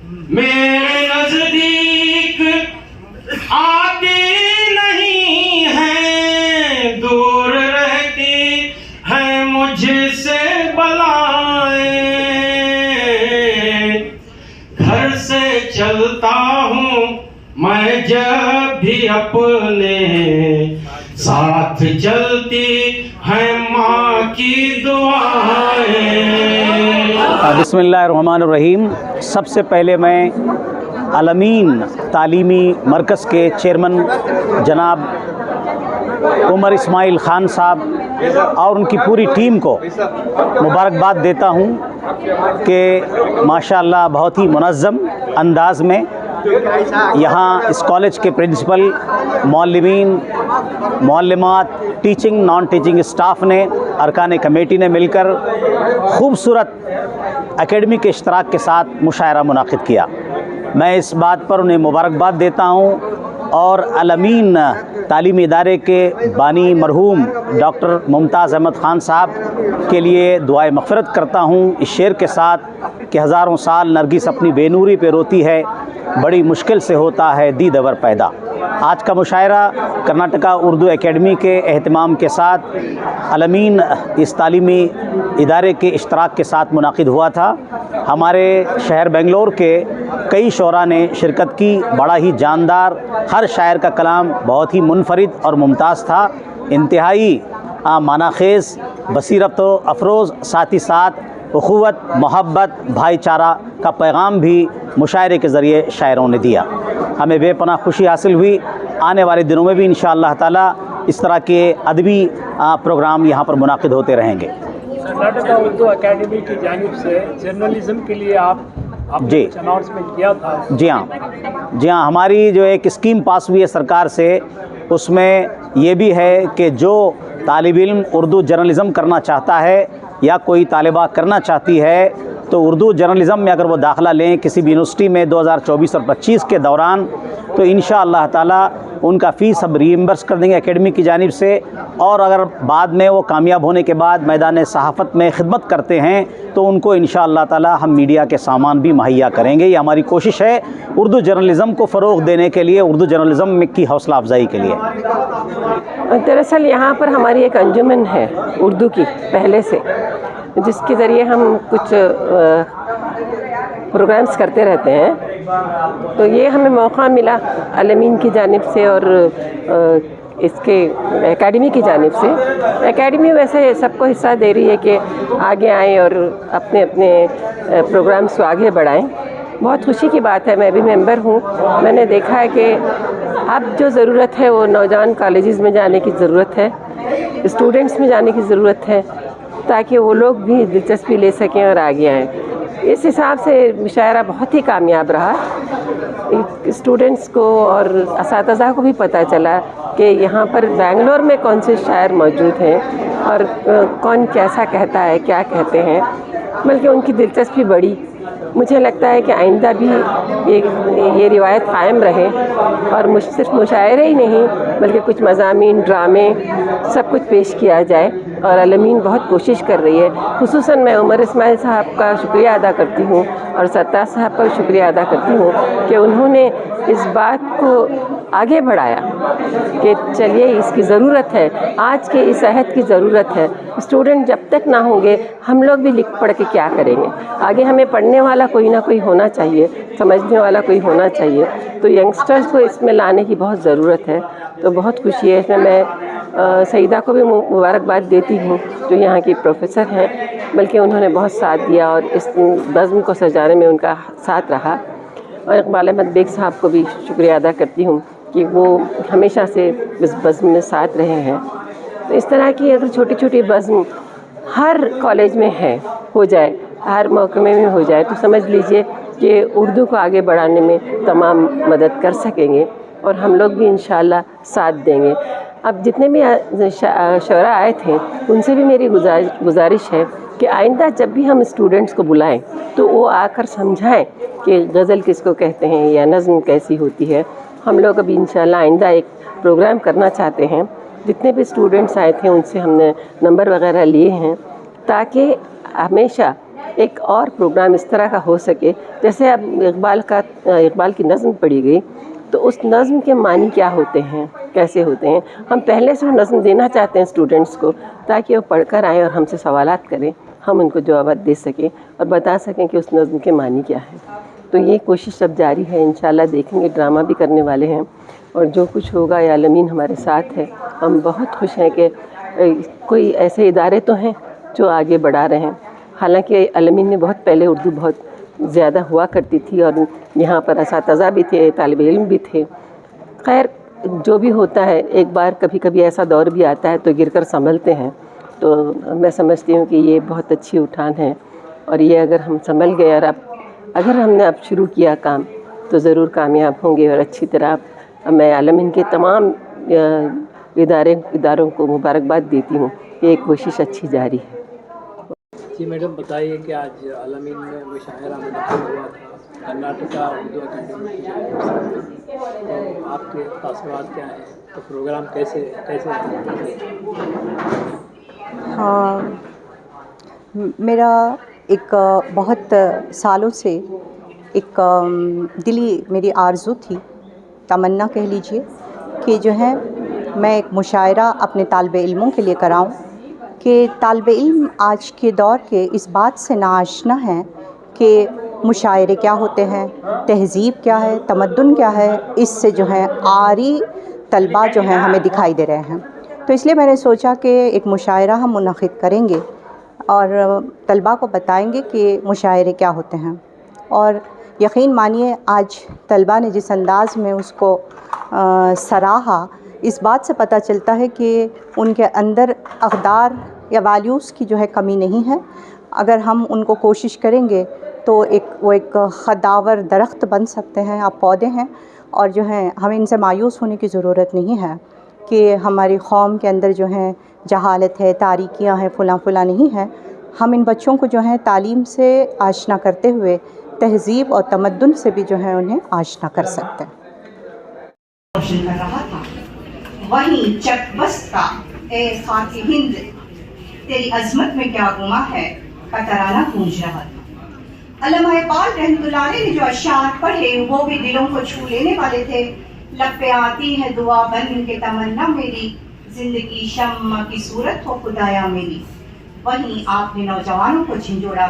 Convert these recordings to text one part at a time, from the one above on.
मेरे नजदीक आती नहीं है, दूर रहती है मुझसे बलाएं। घर से चलता हूँ मैं जब भी अपने, साथ चलती है माँ की दुआएं। बिस्मिल्लाहिर्रहमानिर्रहीम। सबसे पहले मैं अलमीन तालीमी मरकज़ के चेयरमैन जनाब उमर इस्माइल ख़ान साहब और उनकी पूरी टीम को मुबारकबाद देता हूँ कि माशाअल्लाह बहुत ही मुनज़्ज़म अंदाज़ में यहाँ इस कॉलेज के प्रिंसिपल, मौलवीन, मौलमात, टीचिंग नॉन टीचिंग स्टाफ ने, अरकान कमेटी ने मिलकर खूबसूरत एकेडमी के इश्तराक के साथ मुशायरा मुनाक़िद किया। मैं इस बात पर उन्हें मुबारकबाद देता हूँ और अलमीन तालीमी इदारे के बानी मरहूम डॉक्टर मुमताज़ अहमद ख़ान साहब के लिए दुआए मग़फ़िरत करता हूँ इस शेर के साथ कि हज़ारों साल नरगिस अपनी बेनूरी पे रोती है, बड़ी मुश्किल से होता है दीदवर पैदा। आज का मुशायरा कर्नाटका उर्दू एकेडमी के एहतमाम के साथ अलमीन इस तालीमी इदारे के इश्तराक के साथ मुनाक़िद हुआ था। हमारे शहर बेंगलोर के कई शोरा ने शिरकत की। बड़ा ही जानदार, हर शायर का कलाम बहुत ही मुनफरिद और मुमताज़ था। इंतहाई मानाखेज़, बसीरत अफरोज़, साथ ही साथ उख़ुवत, मोहब्बत, भाईचारा का पैगाम भी मुशायरे के ज़रिए शायरों ने दिया। हमें बेपनाह खुशी हासिल हुई। आने वाले दिनों में भी इंशाअल्लाह ताला इस तरह के अदबी प्रोग्राम यहाँ पर मुनाक़िद होते रहेंगे। कर्नाटका उर्दू एकेडमी की जानिब से जर्नलिज़म के लिए आपने जी अनाउंसमेंट किया था। जी हाँ, हमारी जो एक स्कीम पास हुई है सरकार से, उसमें ये भी है कि जो तालिब इल्म उर्दू जर्नलिज़म करना चाहता है या कोई तालिबा करना चाहती है तो उर्दू जर्नलिज़म में अगर वो दाखिला लें किसी भी यूनिवर्सिटी में 2024 और 25 के दौरान, तो इंशाअल्लाह ताला उनका फ़ीस हम रीइंबर्स कर देंगे एकेडमी की जानिब से। और अगर बाद में वो कामयाब होने के बाद मैदान सहाफ़त में खिदमत करते हैं तो उनको इंशाअल्लाह ताला हम मीडिया के सामान भी मुहैया करेंगे। ये हमारी कोशिश है उर्दू जर्नलिज़म को फ़रोग़ देने के लिए, उर्दू जर्नलिज़म की हौसला अफजाई के लिए। दरअसल यहाँ पर हमारी एक अंजुमन है उर्दू की पहले से, जिसके ज़रिए हम कुछ प्रोग्राम्स करते रहते हैं। तो ये हमें मौका मिला अलमीन की जानिब से और इसके एकेडमी की जानिब से। एकेडमी वैसे सबको हिस्सा दे रही है कि आगे आएँ और अपने अपने प्रोग्राम्स को आगे बढ़ाएं। बहुत खुशी की बात है, मैं भी मेंबर हूँ। मैंने देखा है कि अब जो ज़रूरत है वो नौजवान कॉलेजेस में जाने की ज़रूरत है, स्टूडेंट्स में जाने की ज़रूरत है, ताकि वो लोग भी दिलचस्पी ले सकें और आगे आएँ। इस हिसाब से मुशायरा बहुत ही कामयाब रहा। स्टूडेंट्स को और असातिज़ा को भी पता चला कि यहाँ पर बेंगलोर में कौन से शायर मौजूद हैं और कौन कैसा कहता है, क्या कहते हैं, बल्कि उनकी दिलचस्पी बढ़ी। मुझे लगता है कि आइंदा भी ये रिवायत कायम रहे और सिर्फ मुशायरे ही नहीं बल्कि कुछ मज़ामीन, ड्रामे, सब कुछ पेश किया जाए। और अलमीन बहुत कोशिश कर रही है। खुसूसन मैं उमर इस्माइल साहब का शुक्रिया अदा करती हूँ और सत्तार साहब का शुक्रिया अदा करती हूँ कि उन्होंने इस बात को आगे बढ़ाया कि चलिए इसकी ज़रूरत है, आज के इस अहद की ज़रूरत है। स्टूडेंट जब तक ना होंगे हम लोग भी लिख पढ़ के क्या करेंगे। आगे हमें पढ़ने वाला कोई ना कोई होना चाहिए, समझने वाला कोई होना चाहिए। तो यंगस्टर्स को इसमें लाने की बहुत ज़रूरत है। तो बहुत खुशी है इसमें। मैं सईदा को भी मुबारकबाद देती हूँ जो यहाँ की प्रोफेसर हैं, बल्कि उन्होंने बहुत साथ दिया और इस बज़्म को सजाने में उनका साथ रहा। और इकबाल अहमद बेग साहब को भी शुक्रिया अदा करती हूँ कि वो हमेशा से इस बज़्म में साथ रहे हैं। तो इस तरह की अगर छोटी छोटी बज़्म हर कॉलेज में हो जाए, हर महकमे में हो जाए, तो समझ लीजिए कि उर्दू को आगे बढ़ाने में तमाम मदद कर सकेंगे और हम लोग भी इंशाअल्लाह साथ देंगे। अब जितने भी शोरा आए थे उनसे भी मेरी गुजारिश है कि आइंदा जब भी हम स्टूडेंट्स को बुलाएं तो वो आकर समझाएं कि गज़ल किसको कहते हैं या नज़्म कैसी होती है। हम लोग अभी इंशाअल्लाह आइंदा एक प्रोग्राम करना चाहते हैं। जितने भी स्टूडेंट्स आए थे उनसे हमने नंबर वगैरह लिए हैं ताकि हमेशा एक और प्रोग्राम इस तरह का हो सके, जैसे अब इकबाल की नज़्म पढ़ी गई, तो उस नज़्म के मानी क्या होते हैं, कैसे होते हैं, हम पहले से वो नज़्म देना चाहते हैं स्टूडेंट्स को, ताकि वो पढ़कर आएँ और हमसे सवालात करें, हम उनको जवाब दे सकें और बता सकें कि उस नज़्म के मानी क्या है। तो ये कोशिश अब जारी है, इंशाल्लाह देखेंगे, ड्रामा भी करने वाले हैं और जो कुछ होगा ये आलमीन हमारे साथ है। हम बहुत खुश हैं कि कोई ऐसे इदारे तो हैं जो आगे बढ़ा रहे हैं। हालांकि आलमीन में बहुत पहले उर्दू बहुत ज़्यादा हुआ करती थी और यहाँ पर असातिज़ा भी थे, तालिब इल्म भी थे। खैर जो भी होता है, एक बार कभी कभी ऐसा दौर भी आता है तो गिरकर संभलते हैं। तो मैं समझती हूँ कि ये बहुत अच्छी उठान है और ये अगर हम संभल गए और अगर हमने अब शुरू किया काम तो ज़रूर कामयाब होंगे। और अच्छी तरह मैं आलमीन के तमाम इदारों को मुबारकबाद देती हूँ, ये कोशिश अच्छी जारी है। जी मैडम, बताइए कि आज आलमीन में मुशायरा मुनक़्क़िद हुआ था कर्नाटका उर्दू अकेडमी की जानिब से, तो आपके तासुरात क्या हैं, तो प्रोग्राम कैसे हाँ, मेरा एक बहुत सालों से एक दिली मेरी आरज़ू थी, तमन्ना कह लीजिए, कि जो है मैं एक मुशायरा अपने तालिबे इल्मों के लिए कराऊं कि तालिबे इल्म आज के दौर के इस बात से नाआशना हैं कि मुशायरे क्या होते हैं, तहज़ीब क्या है, तमद्दुन क्या है। इससे जो है आरी तलबा जो हैं हमें दिखाई दे रहे हैं। तो इसलिए मैंने सोचा कि एक मुशायरा हम मुनक़्क़िद करेंगे और तलबा को बताएंगे कि मुशायरे क्या होते हैं। और यकीन मानिए आज तलबा ने जिस अंदाज़ में उसको सराहा, इस बात से पता चलता है कि उनके अंदर अक़दार या वैल्यूज़ की जो है कमी नहीं है। अगर हम उनको कोशिश करेंगे तो वो एक खदावर दरख्त बन सकते हैं। आप पौधे हैं और जो है हमें इनसे मायूस होने की ज़रूरत नहीं है कि हमारी कौम के अंदर जो है जहालत है, तारीकियाँ हैं, फुला नहीं है। हम इन बच्चों को जो है तालीम से आशना करते हुए तहज़ीब और तमद्दुन से भी जो है उन्हें आशना कर सकते हैं। कर रहा था वहीं चकबस्त का ए खाकी हिंद तेरी अज़मत में क्या गुमा है का तराना गूंज रहा था। अल्लामा इक़बाल रहमतुल्लाह अलैह ने जो अशार पढ़े वो भी दिलों को छू लेने वाले थे। लब पे आती है दुआ बन के तमन्ना मेरी, जिंदगी शम्मा की सूरत हो खुदाया मेरी। वहीं आपने नौजवानों को झिंझोड़ा,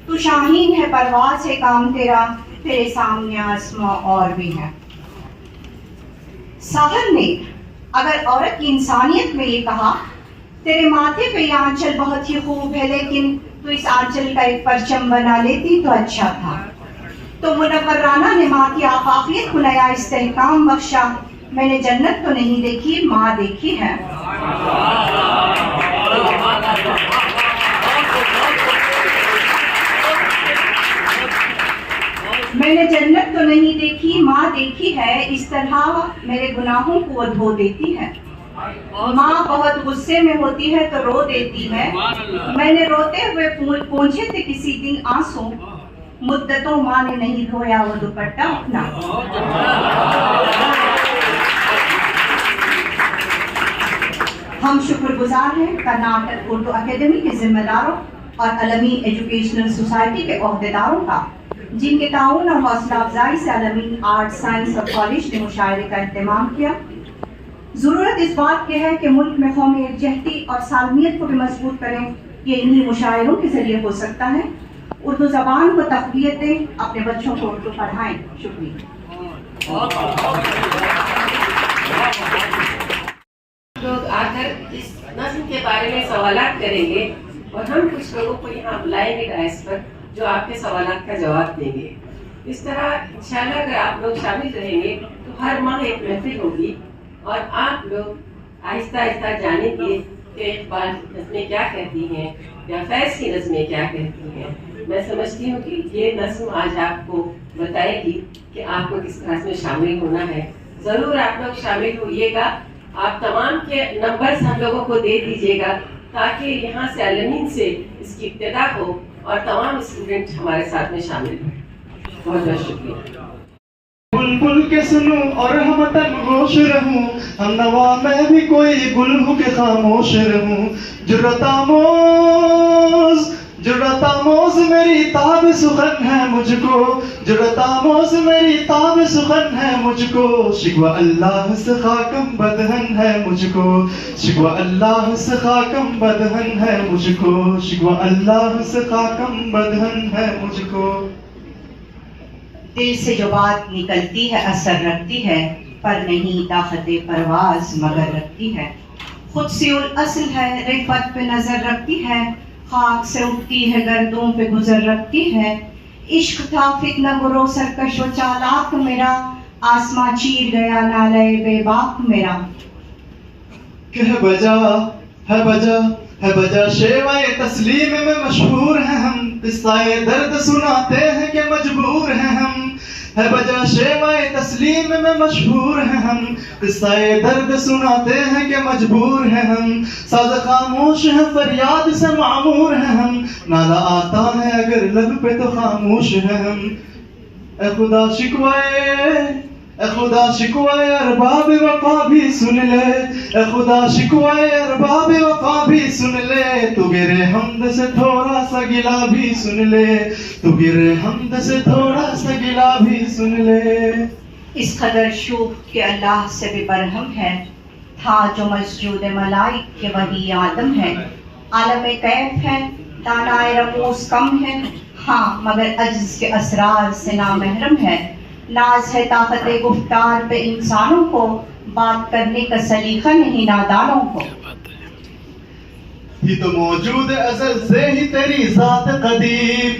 तू शाहीन है परवाज़ है काम तेरा, तेरे सामने आसमां और भी है। साहर ने अगर औरत की इंसानियत में ये कहा, तेरे माथे पे ये आंचल बहुत ही खूब है, लेकिन तू इस आंचल का एक परचम बना लेती तो अच्छा था। तो मुनव्वर राना ने माँ की आफाकियत को नया इस्तेहकाम बख्शा, मैंने जन्नत तो नहीं देखी, माँ देखी है। मैंने जन्नत तो नहीं देखी, माँ देखी है, इस तरह मेरे गुनाहों को वो धो देती है। माँ बहुत गुस्से में होती है तो रो देती है। मैंने रोते हुए पूछे थे किसी दिन आंसू, मुद्दतों माँ ने नहीं धोया वो दुपट्टा अपना। हम शुक्रगुजार हैं कर्नाटक उर्दू अकेडमी के जिम्मेदारों और आलमीन एजुकेशनल सोसाइटी के ओहदेदारों का, जिनके ताउन और हौसला अफजाई से आलमीन आर्ट साइंस और कॉलेज ने मुशायरे का इंतजाम किया। ज़रूरत इस बात की है कि मुल्क में कौमी एकजहती और सालमियत को भी मजबूत करें। ये इन्हीं मुशायरों के जरिए हो सकता है। उर्दू ज़बान को तक़वियत दें, अपने बच्चों को उर्दू पढ़ाएं। शुक्रिया। लोग आकर इस नस्ल के बारे में सवालात करेंगे और हम कुछ लोगों को यहाँ बुलाएंगे डायस पर, जो आपके सवालात का जवाब देंगे। इस तरह इंशाल्लाह अगर आप लोग शामिल रहेंगे तो हर माह एक महफिल होगी और आप लोग आहिस्ता आहिस्ता जानेंगे कि इक़बाल की नज़में क्या कहती हैं या फैज़ की नज़में क्या कहती हैं। मैं समझती हूँ कि ये नज़्म आज आपको बताएगी कि आपको किस तरह में शामिल होना है। ज़रूर आप लोग शामिल होइएगा। आप तमाम के नंबर्स हम लोगों को दे दीजिएगा ताकि यहाँ से आलमीन से इसकी इब्तिदा हो और तमाम स्टूडेंट हमारे साथ में शामिल हों। बहुत बहुत शुक्रिया। बुलबुल के सुनूं और हम तनगोश रहूं, हमनवा में भी कोई गुल हो के खामोश रहूं। जुर्रत आमोज जुड़ता मोज मेरी ताब सुखन है मुझको, जुड़ता मोज मेरी ताब सुखन है मुझको, शिकवा अल्लाह से खाकम बदहन है मुझको, शिकवा अल्लाह से खाकम बदहन है मुझको, शिकवा अल्लाह से खाकम बदहन है मुझको। दिल से जो बात निकलती है असर रखती है, पर नहीं ताकत परवाज मगर रखती है। खुद से उल असल है रिफत पे नजर रखती है, खाक से उठती है गर्दों पे गुजर रखती है। इश्क था फितना गुरो सरकश व चालाक मेरा, आसमां चीर गया नाले बेबाक मेरा। है बजा है बजा है बजा शेवाए तस्लीम में मशहूर हैं हम, किस्साए दर्द सुनाते हैं कि मजबूर हैं हम। है बजा शेवाए तस्लीम में मशहूर हैं हम, किस्साए दर्द सुनाते हैं कि मजबूर हैं हम। साज़ खामोश है फरियाद से मामूर हैं हम, नाला आता है अगर लब पे तो खामोश हैं हम। ए खुदा शिकवाए अरबाब वफा भी सुन ले, ए खुदा शिकवाए अरबाब वफा भी सुन ले, तू गिरे हमद से थोड़ा सा गिला भी सुन ले, तू गिरे हमद से थोड़ा सा गिला भी सुन ले। इस कदर शूब के अल्लाह से भी बरहम है, था जो मस्जूद मलाइक के वही आदम है। आलम कैफ है दानाए रमूस कम है, हाँ मगर अज्ज के असरार से नामहरम है। नाज है ताकत गुफ्तार पे इंसानों को, बात करने का सलीका नहीं नादानों को। थी तो मौजूद अज़ल से ही तेरी ज़ात कदीम,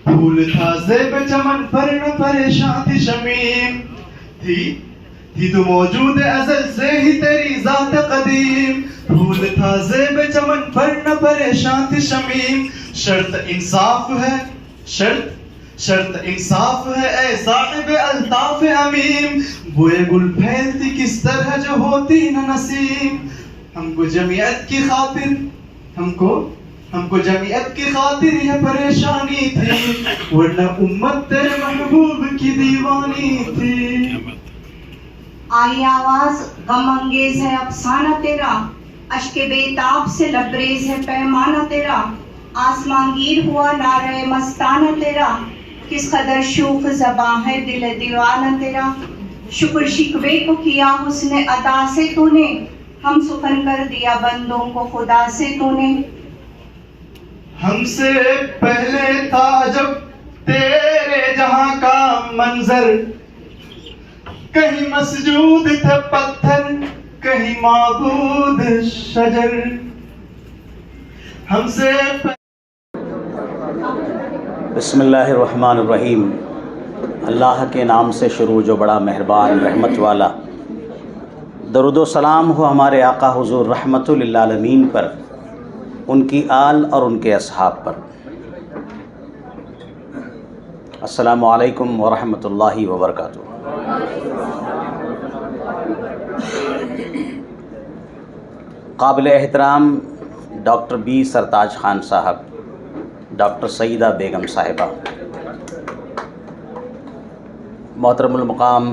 फूल था ज़ेब चमन पर न परेशान थी शमीम। थी तो मौजूद अज़ल से ही तेरी ज़ात कदीम, फूल था ज़ेब चमन पर न परेशान थी शमीम। शर्त इंसाफ है शर्त इंसाफ है ए साहिब अल्ताफ अमीम, बुए गुल फैलती किस तरह जो होती न नसीम। हमको जमीयत की खातिर यह परेशानी थी, वरना उम्मत तेरे महबूब की दीवानी थी। आई आवाज गम अंगेज है अफसाना तेरा, अश्के बेताब से लबरेज है पैमाना तेरा। आसमांगीर हुआ नारे मस्ताना तेरा, किस कदर शूख ज़बां है दिल दीवाना तेरा। शुक्र शिकवे को किया हुस्न अदा से तूने, हम सुखन कर दिया बंदों को खुदा से तूने। हमसे पहले था जब तेरे जहां का मंजर, कहीं मसजूद थे पत्थर कहीं माबूद शजर। हमसे बिस्मिल्लाहिर्रहमानिर्रहीम। अल्लाह के नाम से शुरू जो बड़ा मेहरबान रहमत वाला। दरूद व सलाम हो हमारे आका हुज़ूर रहमतुल लिल आलमीन पर, उनकी आल और उनके असहाब पर। अस्सलामु अलैकुम व रहमतुल्लाहि व बरकातुहू। काबिल एहतराम डॉक्टर बी सरताज ख़ान साहब, डॉक्टर सईदा बेगम साहिबा, मोहतरमुल मकाम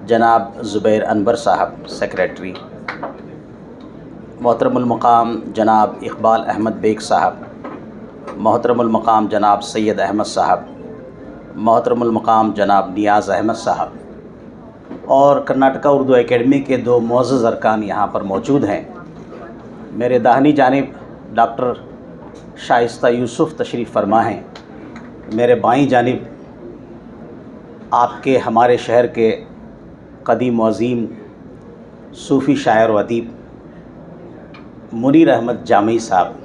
जनाब ज़ुबैर अनवर साहब सेक्रेटरी, मोहतरमुल मकाम जनाब इकबाल अहमद बेग साहब, मोहतरमुल मकाम जनाब सैयद अहमद साहब, मोहतरमुल मकाम जनाब नियाज़ अहमद साहब और कर्नाटका उर्दू एकेडमी के दो मुअज़्ज़ज़ अरकान यहाँ पर मौजूद हैं। मेरे दाहिनी जानिब डॉक्टर शाइस्ता यूसुफ़ तशरीफ़ फरमा हैं। मेरे बाईं जानिब आपके हमारे शहर के कदीम व अज़ीम सूफ़ी शायर व अदीब मुनीर अहमद जामी साहब,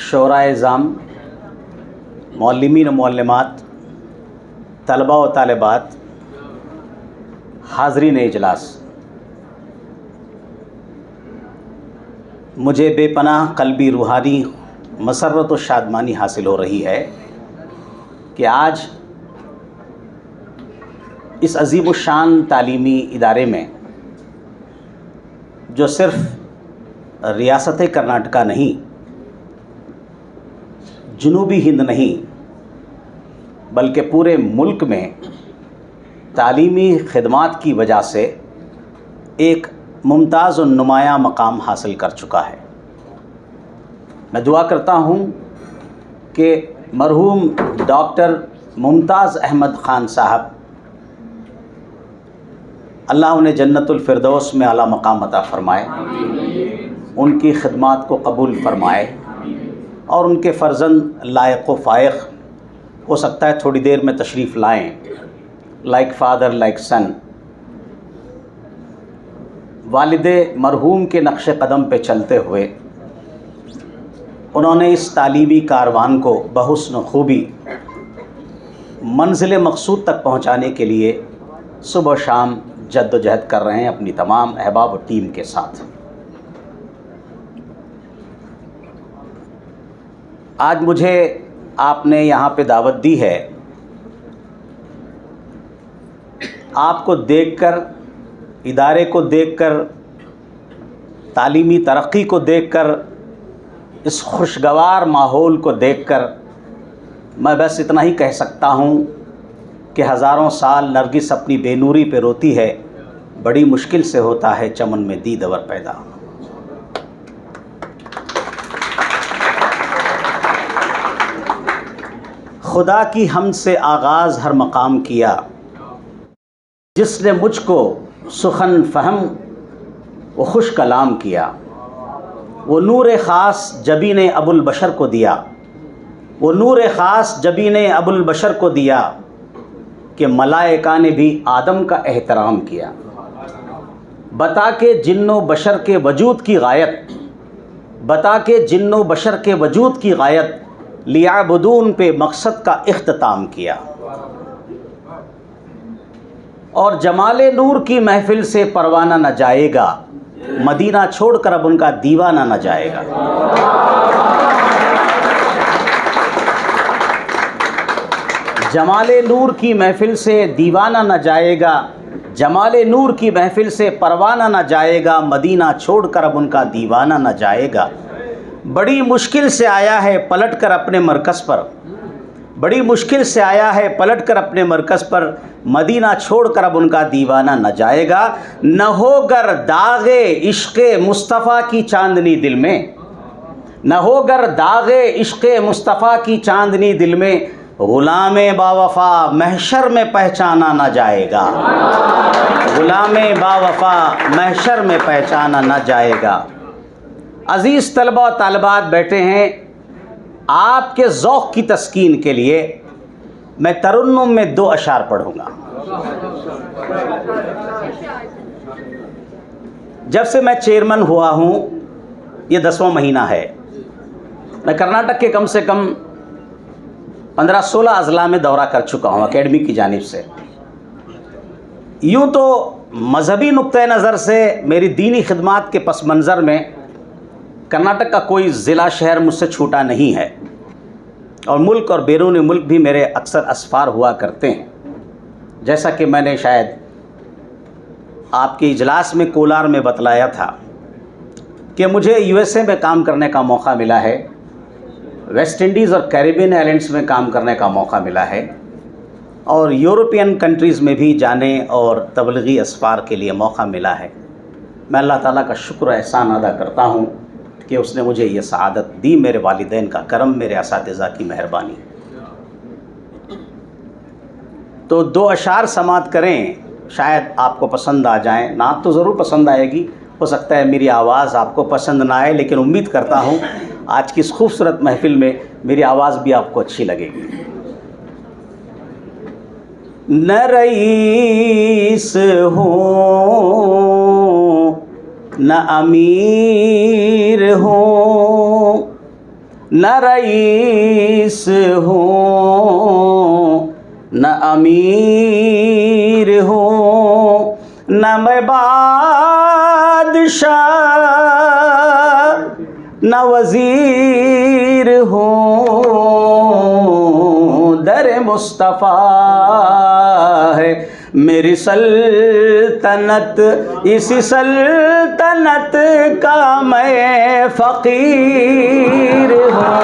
शोराए-ज़ाम, मौल्लिमीन व मौल्लिमात, तलबा व तालिबात, हाज़रीन इजलास, मुझे बेपनाह क़ल्बी रूहानी मसरत व शादमानी हासिल हो रही है कि आज इस अज़ीम शान तालीमी इदारे में जो सिर्फ़ रियासत कर्नाटका नहीं, जनूबी हिंद नहीं, बल्कि पूरे मुल्क में तालीमी खिदमात की वजह से एक मुमताज़ और नुमायाँ मकाम हासिल कर चुका है। मैं दुआ करता हूँ कि मरहूम डॉक्टर मुमताज़ अहमद ख़ान साहब, अल्लाह उन्हें जन्नतुल फिरदौस में आला मकाम अता फ़रमाए, उनकी खिदमात को कबूल फ़रमाए और उनके फ़र्जंद लायक व फ़ायक़, हो सकता है थोड़ी देर में तशरीफ़ लाएँ, लाइक फ़ादर लाइक सन। वालिदे मरहूम के नक्श कदम पे चलते हुए उन्होंने इस तालीमी कारवान को बहुस्न खूबी मंजिल मकसूद तक पहुंचाने के लिए सुबह शाम जद्दोजहद कर रहे हैं अपनी तमाम अहबाब और टीम के साथ। आज मुझे आपने यहाँ पे दावत दी है, आपको देखकर, इदारे को देखकर, तालीमी तरक्की को देखकर, इस खुशगवार माहौल को देखकर मैं बस इतना ही कह सकता हूँ कि हज़ारों साल नरगिस अपनी बेनूरी पे रोती है, बड़ी मुश्किल से होता है चमन में दीदवर पैदा। खुदा की हमद से आगाज़ हर मकाम किया, जिसने मुझको सुखन फ़हम व खुश कलाम किया। वो नूर ख़ास जबीन अबुल बशर को दिया, वो नूर ख़ास जबीन अबुल बशर को दिया कि मलाइका ने भी आदम का एहतराम किया। बता के जिन्नो बशर के वजूद की गायत, बता के जिन्नो बशर के वजूद की गायत, लियाबुदून पे मकसद का इख्तिताम किया। और जमाले नूर की महफिल से परवाना न जाएगा, मदीना छोड़कर अब उनका दीवाना न जाएगा। जमाले नूर की महफिल से दीवाना न जाएगा, जमाले नूर की महफिल से परवाना न जाएगा, मदीना छोड़कर अब उनका दीवाना न जाएगा। बड़ी मुश्किल से आया है पलट कर अपने मरकज़ पर, बड़ी मुश्किल से आया है पलट कर अपने मरकज़ पर, मदीना छोड़कर अब उनका दीवाना न जाएगा। न होगर दागे इश्क़े मुस्तफ़ा की चांदनी दिल में, न होगर दागे इश्क़े मुस्तफ़ा की चांदनी दिल में, ग़ुलामे बावफ़ा महशर में पहचाना न जाएगा, ग़ुलामे बावफ़ा महशर में पहचाना न जाएगा। अज़ीज़ तलबा व तालिबात बैठे हैं, आपके ज़ौक़ की तस्कीन के लिए मैं तरुन्नुम में 2 अशार पढ़ूँगा। जब से मैं चेयरमैन हुआ हूँ, ये 10वां महीना है, मैं कर्नाटक के कम से कम 15-16 अज़ला में दौरा कर चुका हूँ एकेडमी की जानिब से। यूँ तो मजहबी नुक्ते नज़र से मेरी दीनी खिदमात के पस मंज़र में कर्नाटक का कोई ज़िला शहर मुझसे छूटा नहीं है, और मुल्क और बैरून मुल्क भी मेरे अक्सर असफ़ार हुआ करते हैं। जैसा कि मैंने शायद आपके इजलास में कोलार में बतलाया था कि मुझे यूएसए में काम करने का मौका मिला है, वेस्ट इंडीज़ और कैरिबियन आइलैंड्स में काम करने का मौका मिला है, और यूरोपियन कंट्रीज़ में भी जाने और तबलीगी असफ़ार के लिए मौका मिला है। मैं अल्लाह ताला का शुक्र एहसान अदा करता हूँ कि उसने मुझे ये सआदत दी, मेरे वालिदैन का करम, मेरे असातिज़ा की मेहरबानी। तो 2 अशार समात करें, शायद आपको पसंद आ जाएं। नात तो ज़रूर पसंद आएगी, हो सकता है मेरी आवाज़ आपको पसंद ना आए, लेकिन उम्मीद करता हूँ आज की इस खूबसूरत महफिल में मेरी आवाज़ भी आपको अच्छी लगेगी। न रईस हूँ न अमीर हूँ, न रईस हूँ न अमीर हूँ, न मैं बादशाह न वज़ीर हूँ, दर मुस्तफ़ा है मेरी सल्तनत, इसी सल्तनत का मैं फ़कीर हूँ।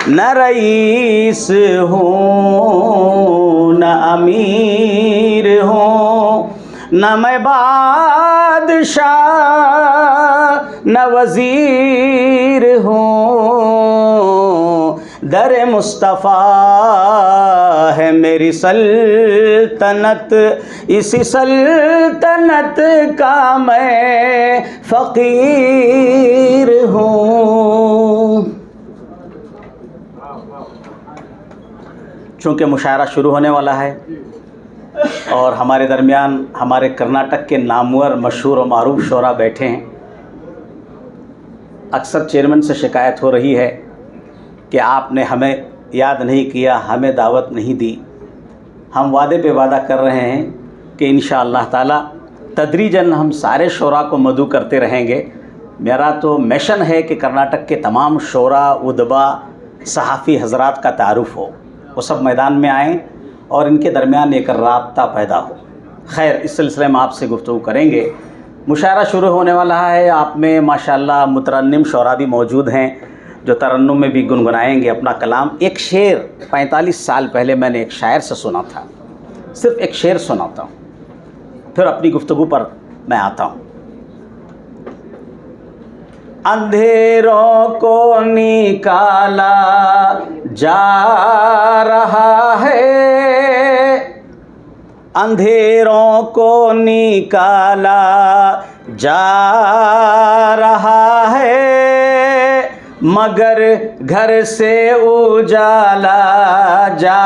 न रईस हूँ न अमीर हूँ, न मैं बादशाह न वज़ीर हूँ, दर मुस्तफ़ा है मेरी सल्तनत, इसी सल्तनत का मैं फ़कीर हूँ। चूँकि मुशायरा शुरू होने वाला है और हमारे दरमियान हमारे कर्नाटक के नामवर मशहूर और मारूफ शोरा बैठे हैं, अक्सर चेयरमैन से शिकायत हो रही है कि आपने हमें याद नहीं किया, हमें दावत नहीं दी। हम वादे पे वादा कर रहे हैं कि इंशाअल्लाह ताला तदरीजन हम सारे शोरा को मदऊ करते रहेंगे। मेरा तो मिशन है कि कर्नाटक के तमाम शोरा, उदबा, सहाफ़ी हज़रात का तारुफ़ हो, वो सब मैदान में आएँ और इनके दरमियान एक राब्ता पैदा हो। खैर, इस सिलसिले में आपसे गुफ्तगू करेंगे। मुशायरा शुरू होने वाला है। आप में माशाअल्लाह मुतरन्निम शोरा भी मौजूद हैं जो तरन्नुम में भी गुनगुनाएंगे अपना कलाम। एक शेर 45 साल पहले मैंने एक शायर से सुना था, सिर्फ़ एक शेर सुनाता हूँ, फिर अपनी गुफ्तगू पर मैं आता हूँ। अंधेरों को निकाला जा रहा है, अंधेरों को निकाला जा रहा है, मगर घर से उजाला जा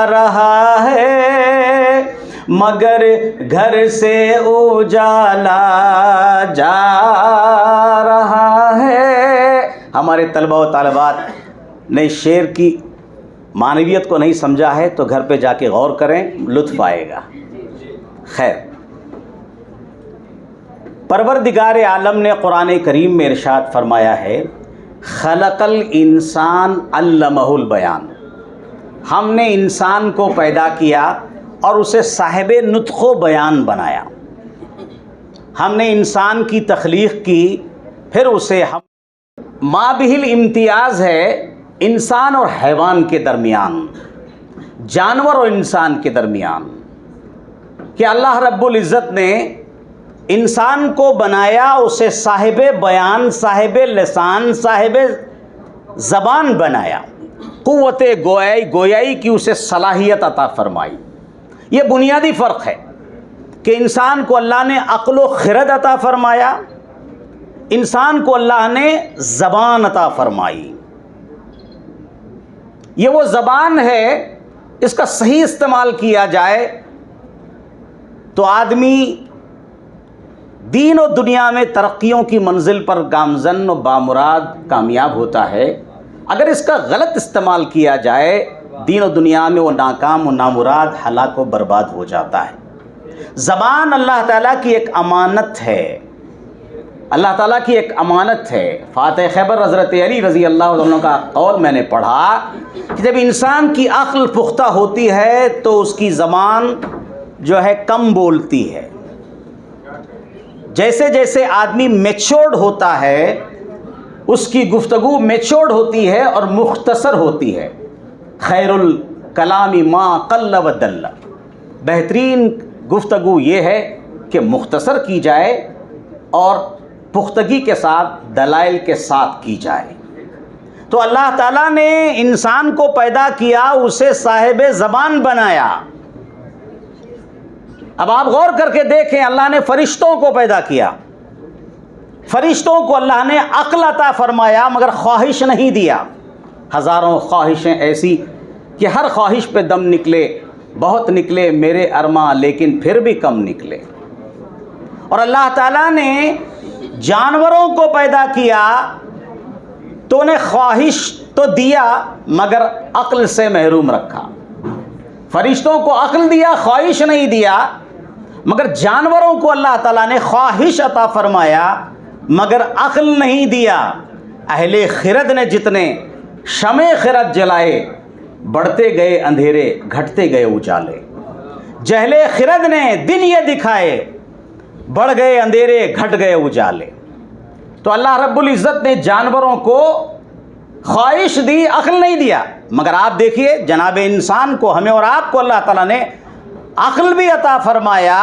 रहा है, मगर घर से उजाला जा रहा है। हमारे तलबा व तालिबात ने शेर की मानवियत को नहीं समझा है तो घर पे जाके गौर करें, लुत्फ़ आएगा। खैर, परवरदिगार आलम ने कुरान करीम में इरशाद फरमाया है, खलक़ल इंसान अल्लमहुल बयान। हमने इंसान को पैदा किया और उसे साहिबे नुत्क़ो बयान बनाया। हमने इंसान की तख्लीक़ की, फिर उसे हम माबिहिल इम्तियाज़ है इंसान और हैवान के दरमियान, जानवर और इंसान के दरमियान, कि अल्लाह रब्बुल इज़्ज़त ने इंसान को बनाया, उसे साहिबे बयान, साहिबे लिसान, साहिबे ज़बान बनाया, क़ुव्वते गोयाई की उसे सलाहियत अता फ़रमाई। ये बुनियादी फ़र्क है कि इंसान को अल्लाह ने अक़्ल व ख़िरद अता फ़रमाया, इंसान को अल्लाह ने ज़बान अता फ़रमाई। ये वो ज़बान है, इसका सही इस्तेमाल किया जाए तो आदमी दीन और दुनिया में तरक्कियों की मंजिल पर गामज़न व बामुराद कामयाब होता है। अगर इसका गलत इस्तेमाल किया जाए, दीन और दुनिया में वो नाकाम व नामुराद, हलाक व बर्बाद हो जाता है। ज़बान अल्लाह ताला की एक अमानत है, अल्लाह ताला की एक अमानत है। फ़ातिह खैबर हज़रत अली रज़ी अल्लाह अन्हु का कौल मैंने पढ़ा कि जब इंसान की अक्ल पुख्ता होती है तो उसकी ज़बान जो है कम बोलती है। जैसे जैसे आदमी मैच्योर्ड होता है, उसकी गुफ्तगू मैच्योर्ड होती है और मुख्तसर होती है। खैरुल कलामी मा क़ल्ल व दल्ल, बेहतरीन गुफ्तगू ये है कि मुख्तसर की जाए और पुख्तगी के साथ, दलाइल के साथ की जाए। तो अल्लाह ताला ने इंसान को पैदा किया, उसे साहिबे ज़बान बनाया। अब आप गौर करके देखें, अल्लाह ने फ़रिश्तों को पैदा किया, फ़रिश्तों को अल्लाह ने अक्ल अता फ़रमाया मगर ख्वाहिश नहीं दिया। हज़ारों ख्वाहिशें ऐसी कि हर ख्वाहिश पे दम निकले, बहुत निकले मेरे अरमा, लेकिन फिर भी कम निकले। और अल्लाह ताला ने जानवरों को पैदा किया तो उन्हें ख्वाहिश तो दिया मगर अक्ल से महरूम रखा। फरिश्तों को अक्ल दिया, ख्वाहिश नहीं दिया, मगर जानवरों को अल्लाह ताला ने ख्वाहिश अता फरमाया मगर अक्ल नहीं दिया। अहले खिरद ने जितने शमे खिरद जलाए, बढ़ते गए अंधेरे, घटते गए उजाले। जहले खिरद ने दिन ये दिखाए, बढ़ गए अंधेरे, घट गए उजाले। तो अल्लाह रब्बुल इज़्ज़त ने जानवरों को ख्वाहिश दी, अक्ल नहीं दिया। मगर आप देखिए जनाब इंसान को, हमें और आपको अल्लाह ताला ने अक्ल भी अता फरमाया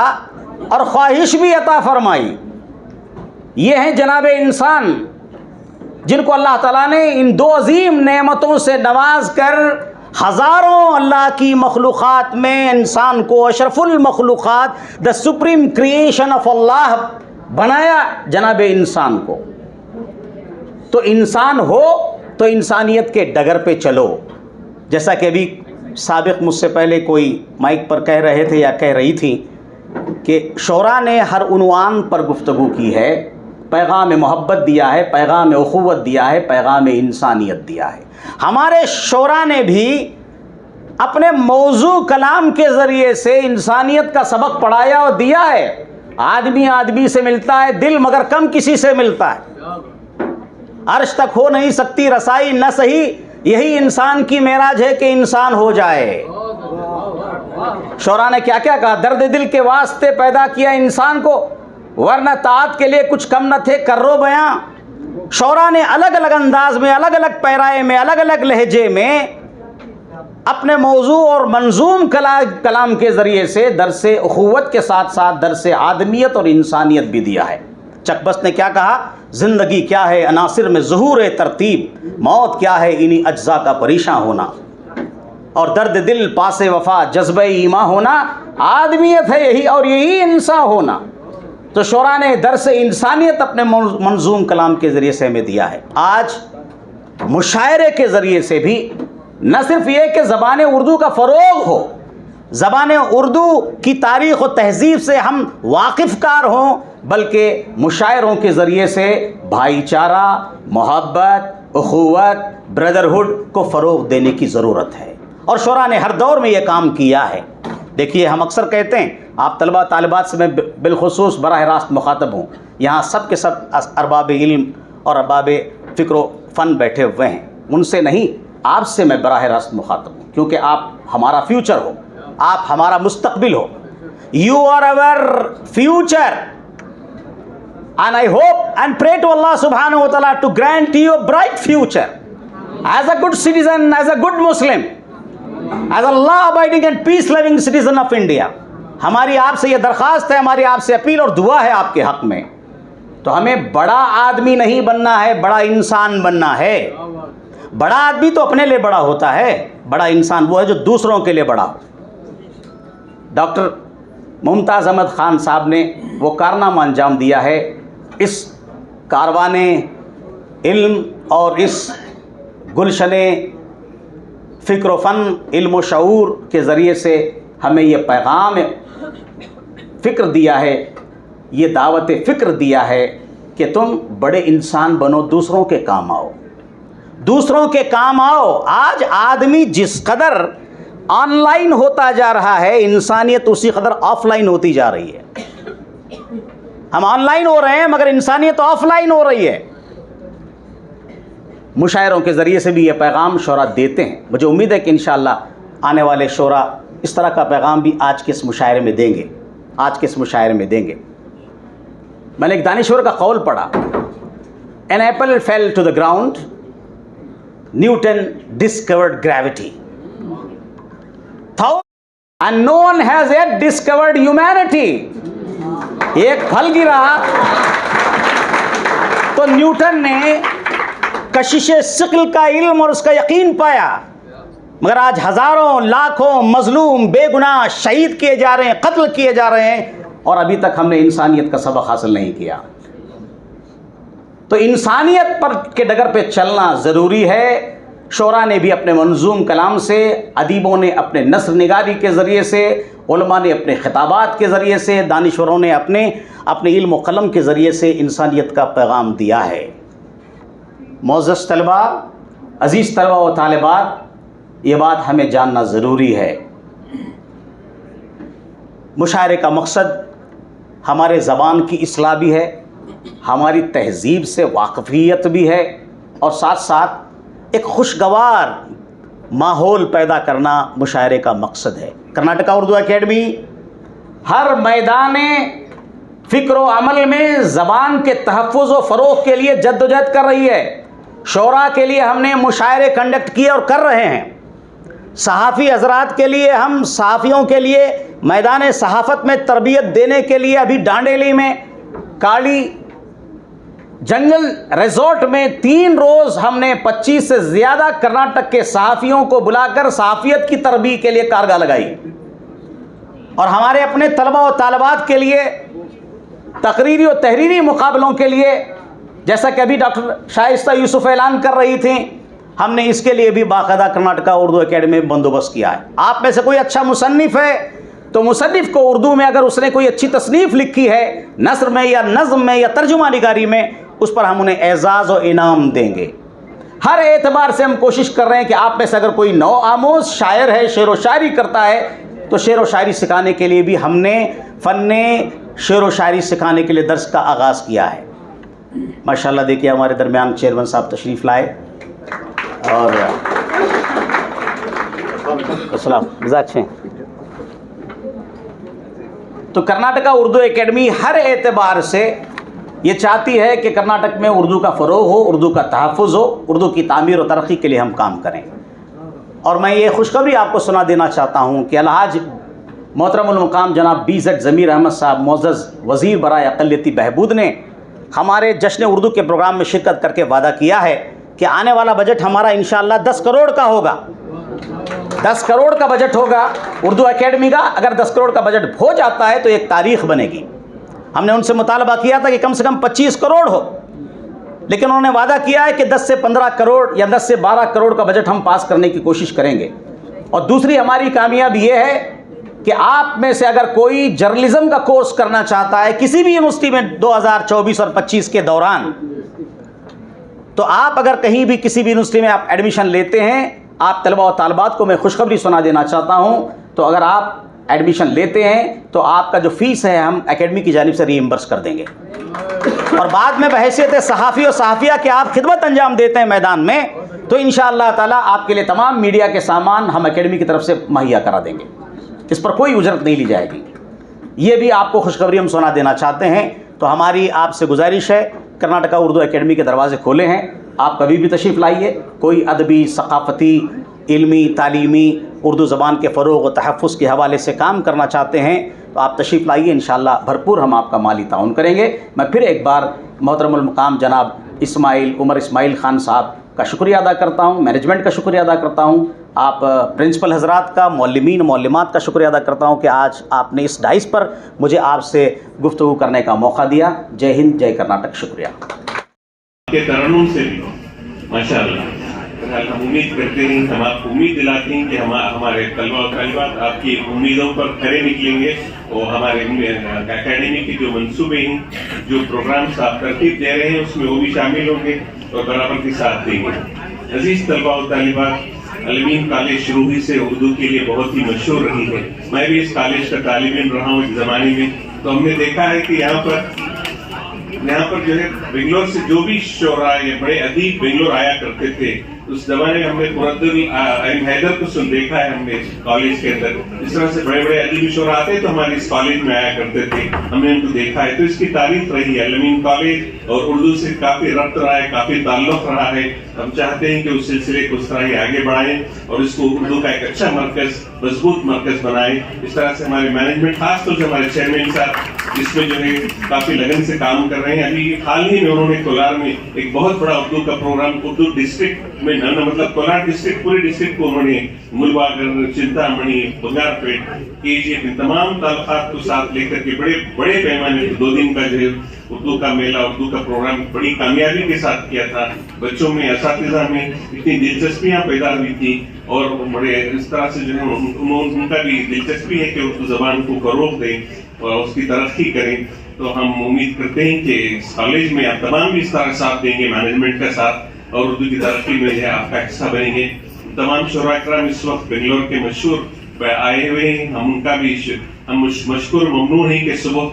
और ख्वाहिश भी अता फरमाई। ये हैं जनाब इंसान, जिनको अल्लाह ताला ने इन दो अजीम नेमतों से नवाज कर हज़ारों अल्लाह की मखलूक़ात में इंसान को अशरफुल मखलूक़ात, द सुप्रीम क्रिएशन ऑफ अल्लाह बनाया जनाब इंसान को। तो इंसान हो तो इंसानियत के डगर पे चलो। जैसा कि अभी साबिक़ मुझसे पहले कोई माइक पर कह रहे थे या कह रही थी कि शोरा ने हर उन्वान पर गुफ्तगू की है, पैगाम मोहब्बत दिया है, पैगाम उख़ुव्वत दिया है, पैगाम इंसानियत दिया है। हमारे शोरा ने भी अपने मौजू कलाम के ज़रिए से इंसानियत का सबक पढ़ाया और दिया है। आदमी आदमी से मिलता है दिल, मगर कम किसी से मिलता है। अर्श तक हो नहीं सकती रसाई न सही, यही इंसान की मेराज है कि इंसान हो जाए। शोरा ने क्या क्या कहा, दर्द दिल के वास्ते पैदा किया इंसान को, वरना ताअत के लिए कुछ कम न थे कर्रो बयां। शोरा ने अलग अलग अंदाज में, अलग अलग पैराए में, अलग अलग लहजे में अपने मौजू और मंजूम कलाम के ज़रिए से दरसे उख़ुव्वत के साथ साथ दरसे आदमियत और इंसानियत भी दिया है। चकबस्त ने क्या कहा, ज़िंदगी क्या है अनासिर में ज़ुहूर तरतीब, मौत क्या है इन्हीं अज्जा का परेशान होना, और दर्द दिल पासे वफा जज्बे ईमा होना, आदमियत है यही और यही इंसान होना। तो शोरा ने दरस इंसानियत अपने मंजूम कलाम के ज़रिए से हमें दिया है। आज मुशायरे के ज़रिए से भी न सिर्फ ये कि ज़बान उर्दू का फ़रोग़ हो, ज़बान उर्दू की तारीख़ और तहज़ीब से हम वाकिफ़कार हों, बल्कि मुशायरों के ज़रिए से भाईचारा, मोहब्बत, उख़ुव्वत, ब्रदरहुड को फ़रोग़ देने की ज़रूरत है। और शोरा ने हर दौर में ये काम किया है। देखिए, हम अक्सर कहते हैं, आप तलबा तालिबात से मैं बिलखुसूस बराह रास्त मुखातब हूँ, यहाँ सब के सब अरबाब इल्म और अरबाब फ़िक्र फ़न बैठे हुए हैं, उनसे नहीं आपसे मैं बराह रास्त मुखातब हूँ, क्योंकि आप हमारा फ्यूचर हो, आप हमारा मुस्तकबिल हो। You are our future and I hope and pray to Allah subhanahu wa ta'ala to grant you a bright future as a good citizen, as a good Muslim, as a law abiding and peace loving citizen of India। हमारी आपसे ये दरख्वास्त है, हमारी आपसे appeal और दुआ है आपके हक़ में। तो हमें बड़ा आदमी नहीं बनना है, बड़ा इंसान बनना है। बड़ा आदमी तो अपने लिए बड़ा होता है, बड़ा इंसान वो है जो दूसरों के लिए बड़ा हो। डॉक्टर मुमताज़ अहमद ख़ान साहब ने वो कारनामा अंजाम दिया है। इस कारवाने इल्म और इस गुलशने फ़िक्र फ़न, इल्म व शऊर के ज़रिए से हमें ये पैगाम फ़िक्र दिया है, ये दावत फ़िक्र दिया है कि तुम बड़े इंसान बनो, दूसरों के काम आओ, दूसरों के काम आओ। आज आदमी जिस कदर ऑनलाइन होता जा रहा है, इंसानियत उसी कदर ऑफलाइन होती जा रही है। हम ऑनलाइन हो रहे हैं मगर इंसानियत ऑफलाइन हो रही है। मुशायरों के ज़रिए से भी ये पैगाम शोरा देते हैं। मुझे उम्मीद है कि इंशाअल्लाह आने वाले शोरा इस तरह का पैगाम भी आज के इस मुशायरे में देंगे, आज के इस मुशायरे में देंगे। मैंने एक दानिश्वर का कौल पढ़ा, an apple fell to the ground, Newton discovered gravity, and no one has yet discovered humanity. एक फल गिरा तो न्यूटन ने कशिश सिक्ल का इल्म और उसका यकीन पाया, मगर आज हज़ारों लाखों मजलूम बेगुनाह शहीद किए जा रहे हैं, कत्ल किए जा रहे हैं, और अभी तक हमने इंसानियत का सबक हासिल नहीं किया। तो इंसानियत पर के डगर पे चलना ज़रूरी है। शोरा ने भी अपने मंजूम कलाम से, अदीबों ने अपने नस्र निगारी के ज़रिए से, उलमा ने अपने खिताबात के ज़रिए से, दानिश्वरों ने अपने इल्म व कलम के ज़रिए से इंसानियत का पैगाम दिया है। मोअज़्ज़ज़ तलबा, अज़ीज़ तलबा व तालिबात, ये बात हमें जानना ज़रूरी है। मुशायरे का मकसद हमारे ज़बान की इस्लाह भी है, हमारी तहज़ीब से वाक़फ़ियत भी है, और साथ साथ एक खुशगवार माहौल पैदा करना मुशायरे का मकसद है। कर्नाटका उर्दू एकेडमी हर मैदान फ़िक्र व अमल में ज़बान के तहफ़्फ़ुज़ व फ़रोग़ के लिए जद्दोजहद कर रही है। शोरा के लिए हमने मुशायरे कंडक्ट किए और कर रहे हैं। सहाफ़ी हज़रात के लिए, हम सहाफ़ियों के लिए मैदान सहाफ़त में तरबियत देने के लिए अभी डांडेली में काली जंगल रिजॉर्ट में 3 रोज़ हमने 25 से ज़्यादा कर्नाटक के सहाफ़ियों को बुलाकर सहाफ़ियत की तरबियत के लिए कारगर लगाई और हमारे अपने तलबा और तालिबात के लिए तकरीरी और तहरीरी मुकाबलों के लिए, जैसा कि अभी डॉक्टर शाइस्ता यूसुफ ऐलान कर रही थी, हमने इसके लिए भी बाकायदा कर्नाटका उर्दू एकेडमी में बंदोबस्त किया है। आप में से कोई अच्छा मुसन्निफ़ है तो मुसन्निफ़ को उर्दू में अगर उसने कोई अच्छी तसनीफ़ लिखी है, नस्र में या नज़्म में या तर्जुमा निगारी में, उस पर हम उन्हें एजाज़ और इनाम देंगे। हर एतबार से हम कोशिश कर रहे हैं कि आप में से अगर कोई नौ आमोज़ शायर है, शेर व शायरी करता है, तो शेर व शायरी सिखाने के लिए भी हमने फ़न्ने शेर व शायरी सिखाने के लिए दर्स का आगाज़ किया है। माशाल्लाह देखिए हमारे दरमियान चेयरमैन साहब तशरीफ़ लाए और अस्सलाम मज़ाक हैं। तो कर्नाटका उर्दू एकेडमी हर एतबार से ये चाहती है कि कर्नाटक में उर्दू का फ़रोग़ हो, उर्दू का तहफ़्फ़ुज़ हो, उर्दू की तामीर और तरक्की के लिए हम काम करें। और मैं ये खुशखबरी आपको सुना देना चाहता हूँ कि अलहाज मोहतरमुल मुक़ाम जनाब BZ ज़मीर अहमद साहब मुअज़्ज़ज़ वज़ीर बराए अक़लियती बहबूद ने हमारे जश्न उर्दू के प्रोग्राम में शिरकत करके वादा किया है कि आने वाला बजट हमारा इंशाअल्लाह 10 करोड़ का होगा। 10 करोड़ का बजट होगा उर्दू एकेडमी का। अगर 10 करोड़ का बजट हो जाता है तो एक तारीख़ बनेगी। हमने उनसे मुतालबा किया था कि कम से कम 25 करोड़ हो, लेकिन उन्होंने वादा किया है कि 10 से 15 करोड़ या 10 से 12 करोड़ का बजट हम पास करने की कोशिश करेंगे। और दूसरी हमारी कामयाबी ये है कि आप में से अगर कोई जर्नलिज़म का कोर्स करना चाहता है किसी भी यूनिवर्सिटी में 2024 और 25 के दौरान, तो आप अगर कहीं भी किसी भी यूनिवर्सिटी में आप एडमिशन लेते हैं, आप तलबा और तालिबात को मैं खुशखबरी सुना देना चाहता हूँ, तो अगर आप एडमिशन लेते हैं तो आपका जो फ़ीस है हम एकेडमी की जानिब से रीइम्बर्स कर देंगे। और बाद में बहैसियत सहाफ़ी और सहाफ़िया के आप खिदमत अंजाम देते हैं मैदान में, तो इंशाअल्लाह ताला आपके लिए तमाम मीडिया के सामान हम एकेडमी की तरफ से मुहैया करा देंगे। इस पर कोई उजरत नहीं ली जाएगी। ये भी आपको खुशखबरी हम सुना देना चाहते हैं। तो हमारी आपसे गुजारिश है, कर्नाटका उर्दू एकेडमी के दरवाजे खोले हैं, आप कभी भी तशरीफ़ लाइए। कोई अदबी, सक़ाफ़ती, इल्मी, तालीमी, उर्दू ज़बान के फ़रोग़ और तहफ़्फ़ुज़ के हवाले से काम करना चाहते हैं तो आप तशरीफ़ लाइए। इंशाअल्लाह भरपूर हम आपका माली ताउन करेंगे। मैं फिर एक बार मोहतरमुल मुक़ाम जनाब उमर इस्माइल ख़ान साहब का शुक्रिया अदा करता हूँ, मैनेजमेंट का शुक्रिया अदा करता हूँ, आप प्रिंसिपल हज़रात का, मौल्लिमीन मौल्लिमात का शुक्रिया अदा करता हूँ कि आज आपने इस डाइस पर मुझे आपसे गुफ्तगू करने का मौका दिया। जय हिंद, जय कर्नाटक। शुक्रिया। के तरन्नुम से भी माशाअल्लाह हम उम्मीद करते हैं, हम आपको उम्मीद दिलाते हैं कि हमारे तलबा और तालिबात आपकी उम्मीदों पर खरे निकलेंगे और हमारे एकेडमी के जो मंसूबे हैं, जो प्रोग्राम्स आप तरतीब दे रहे हैं, उसमें वो भी शामिल होंगे और बराबर के साथ देंगे। अजीज तलबा और तालिबात, अलमीन कॉलेज शुरू ही से उर्दू के लिए बहुत ही मशहूर रही है। मैं भी इस कॉलेज का तालिब इल्म रहा हूँ इस ज़माने में, तो हमने देखा है कि यहाँ पर जो है बेंगलोर से जो भी शोरा या बड़े अदीब बेंगलोर आया करते थे, उस जमाने में हमने मुरद्दुल हैदर को देखा है हमने कॉलेज के अंदर। इस तरह से बड़े बड़े अदीब शोरा आते तो हमारे इस कॉलेज में आया करते थे, हमने उनको देखा है। तो इसकी तारीफ रही है, अलमीन कॉलेज और उर्दू से काफी रब्त रहा है, काफी ताल्लुक रहा है। हम चाहते हैं कि उस सिलसिले को उस तरह ही आगे बढ़ाएं और इसको उर्दू का एक अच्छा मरकज, मजबूत मरकज बनाएं। इस तरह से हमारे मैनेजमेंट, खासतौर से हमारे चेयरमैन साहब इसमें जो है काफी लगन से काम कर रहे हैं। अभी हाल ही में उन्होंने कोलार में एक बहुत बड़ा उर्दू का प्रोग्राम, उर्दू डिस्ट्रिक्ट में मतलब कोलार डिस्ट्रिक्ट, पूरे डिस्ट्रिक्ट को उन्होंने मुलबागर, चिंतामणि, बंगारपेट, KGF इन तमाम ताल्लुकात को साथ लेकर के बड़े पैमाने पर 2 दिन का जो है उर्दू का मेला, उर्दू का प्रोग्राम बड़ी कामयाबी के साथ किया था। बच्चों में, असातिज़ा में इतनी दिलचस्पियां पैदा हुई थी और बड़े इस तरह से जो है उनका भी दिलचस्पी है कि उर्दू ज़बान को फ़रोग़ दें और उसकी तरक्की करें। तो हम उम्मीद करते हैं कि इस कॉलेज में आप तमाम भी इस तरह साथ देंगे, मैनेजमेंट का साथ, और उर्दू की तरक्की में जो है आपका हिस्सा बनेंगे। तमाम शोरा इकराम इस वक्त बेंगलोर के मशहूर आए हुए हैं, हम उनका भी हम मशकूर ममनून हैं कि सुबह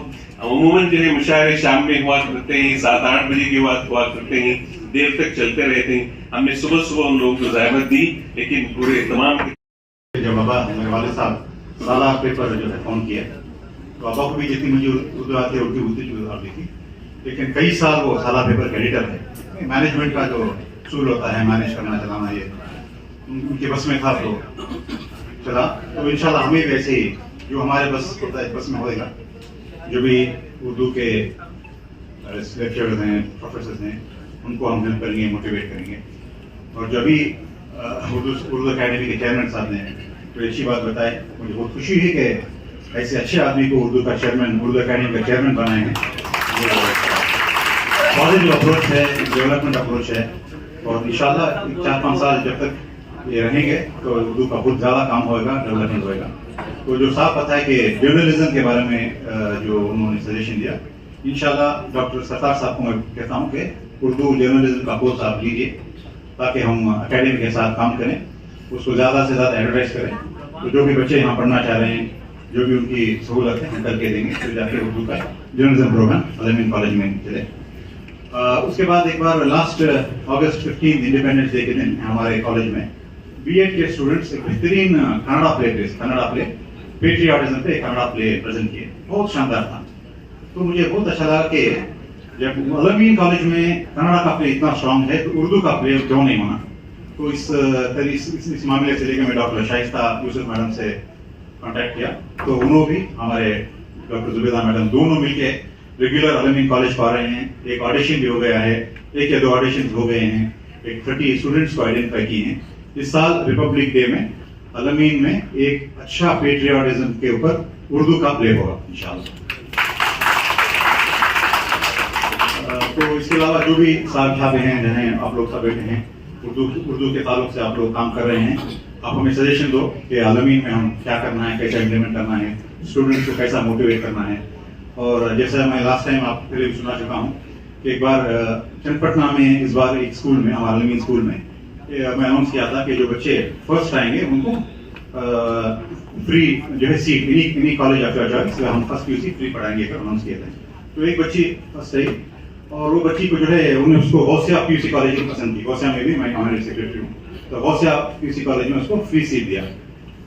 अमूमन जो है मुशायरे शाम में हुआ करते हैं, 7-8 बजे के बाद हुआ करते हैं, देर तक चलते रहते हैं। हमने सुबह सुबह उन लोगों को ज़हमत दी, लेकिन पूरे तमाम जब बाबा मेरे वाले साहब साला पेपर जो है फोन किया, तो बाबा को भी जितनी मुझे उर्दू आती है उर्दू थी, लेकिन कई साल वो साला पेपर का एडिटर है। मैनेजमेंट का जो सूल होता है, मैनेज करना, चलाना, ये उनके बस में था तो चला। तो इंशाल्लाह हमें भी ऐसे ही जो हमारे बस होता है बस में होएगा, जो भी उर्दू के लेक्चरर्स हैं, प्रोफेसर्स हैं, उनको हम हेल्प करेंगे, मोटिवेट करेंगे। और जो भी उर्दू अकेडमी के चेयरमैन साहब ने तो अच्छी बात बताए, मुझे बहुत खुशी है कि ऐसे अच्छे आदमी को उर्दू अकेडमी का चेयरमैन बनाए हैं। पॉजिटिव अप्रोच है, डेवलपमेंट अप्रोच है, और इंशाल्लाह 4-5 साल जब तक ये रहेंगे तो उर्दू का बहुत ज़्यादा काम होएगा, डेवलपमेंट होएगा। तो जो साफ पता है कि जर्नलिज्म के बारे में जो उन्होंने सजेशन दिया, इंशाल्लाह डॉक्टर सत्तार साहब को मैं कहता हूँ कि उर्दू जर्नलिज्म का कोर्स आप लीजिए, ताकि हम अकेडमी के साथ काम करें, उसको ज़्यादा से ज़्यादा एडवर्टाइज करें। तो जो भी बच्चे यहाँ पढ़ना चाह रहे हैं, जो भी उनकी सहूलत है हम करके देंगे, तो जाके उर्दू का जर्नलिज्म प्रोग्राम अल-अमीन कॉलेज में चले। उसके बाद एक बार लास्ट अगस्त 15 इंडिपेंडेंस डे के दिन हमारे कॉलेज में बीएड के स्टूडेंट्स एक बेहतरीन कन्नड़ा प्ले पेट्रियाटिज्म पे कन्नड़ा प्ले प्रेजेंट किए, बहुत शानदार था। तो मुझे बहुत अच्छा लगा कि जब अल-अमीन कॉलेज में कन्नड़ा का प्ले इतना स्ट्रांग है तो उर्दू का प्ले क्यों नहीं होना। तो इस मामले से लेकर मैं डॉक्टर शाइस्ता यूसुफ मैडम से कांटेक्ट किया, तो उन्होंने भी हमारे डॉक्टर जुबेदा मैडम दोनों मिलके रेगुलर अल-अमीन कॉलेज पा रहे हैं। एक ऑडिशन भी हो गया है, 1 या 2 ऑडिशन हो गए हैं, एक 30 स्टूडेंट्स को आइडेंटिफाई किए हैं। इस साल रिपब्लिक डे में अल-अमीन में एक अच्छा पेट्रियाटिज्म के ऊपर उर्दू का प्ले होगा इंशाल्लाह। तो इसके अलावा जो भी साहब हैं जिन्हें आप लोग सब बैठे हैं, उर्दू के ताल्लुक से आप लोग काम कर रहे हैं, आप हमें सजेशन दो कि अल-अमीन में हम क्या करना है, कैसा इम्प्लीमेंट करना है, स्टूडेंट्स को कैसा मोटिवेट करना है। और जैसा मैं लास्ट टाइम आप पहले भी सुना चुका हूँ कि एक बार चंदपटना में इस बार एक स्कूल में, हमारे अल-अमीन स्कूल में मैं अनाउंस किया था कि जो बच्चे फर्स्ट आएंगे उनको फ्री जो है सीट इन्हीं कॉलेज ऑफ चॉइस हम फर्स्ट पीयूसी फ्री पढ़ाएंगे कर अनाउंस किया था। तो एक बच्ची फर्स्ट आई और वो बच्ची को जो है उन्हें उसको गौसिया पीयूसी कॉलेज में पसंद की। गौसिया में भी मैं ऑनरेरी सेक्रेटरी हूँ, तो गौसिया पीयूसी कॉलेज में उसको फ्री सीट दिया।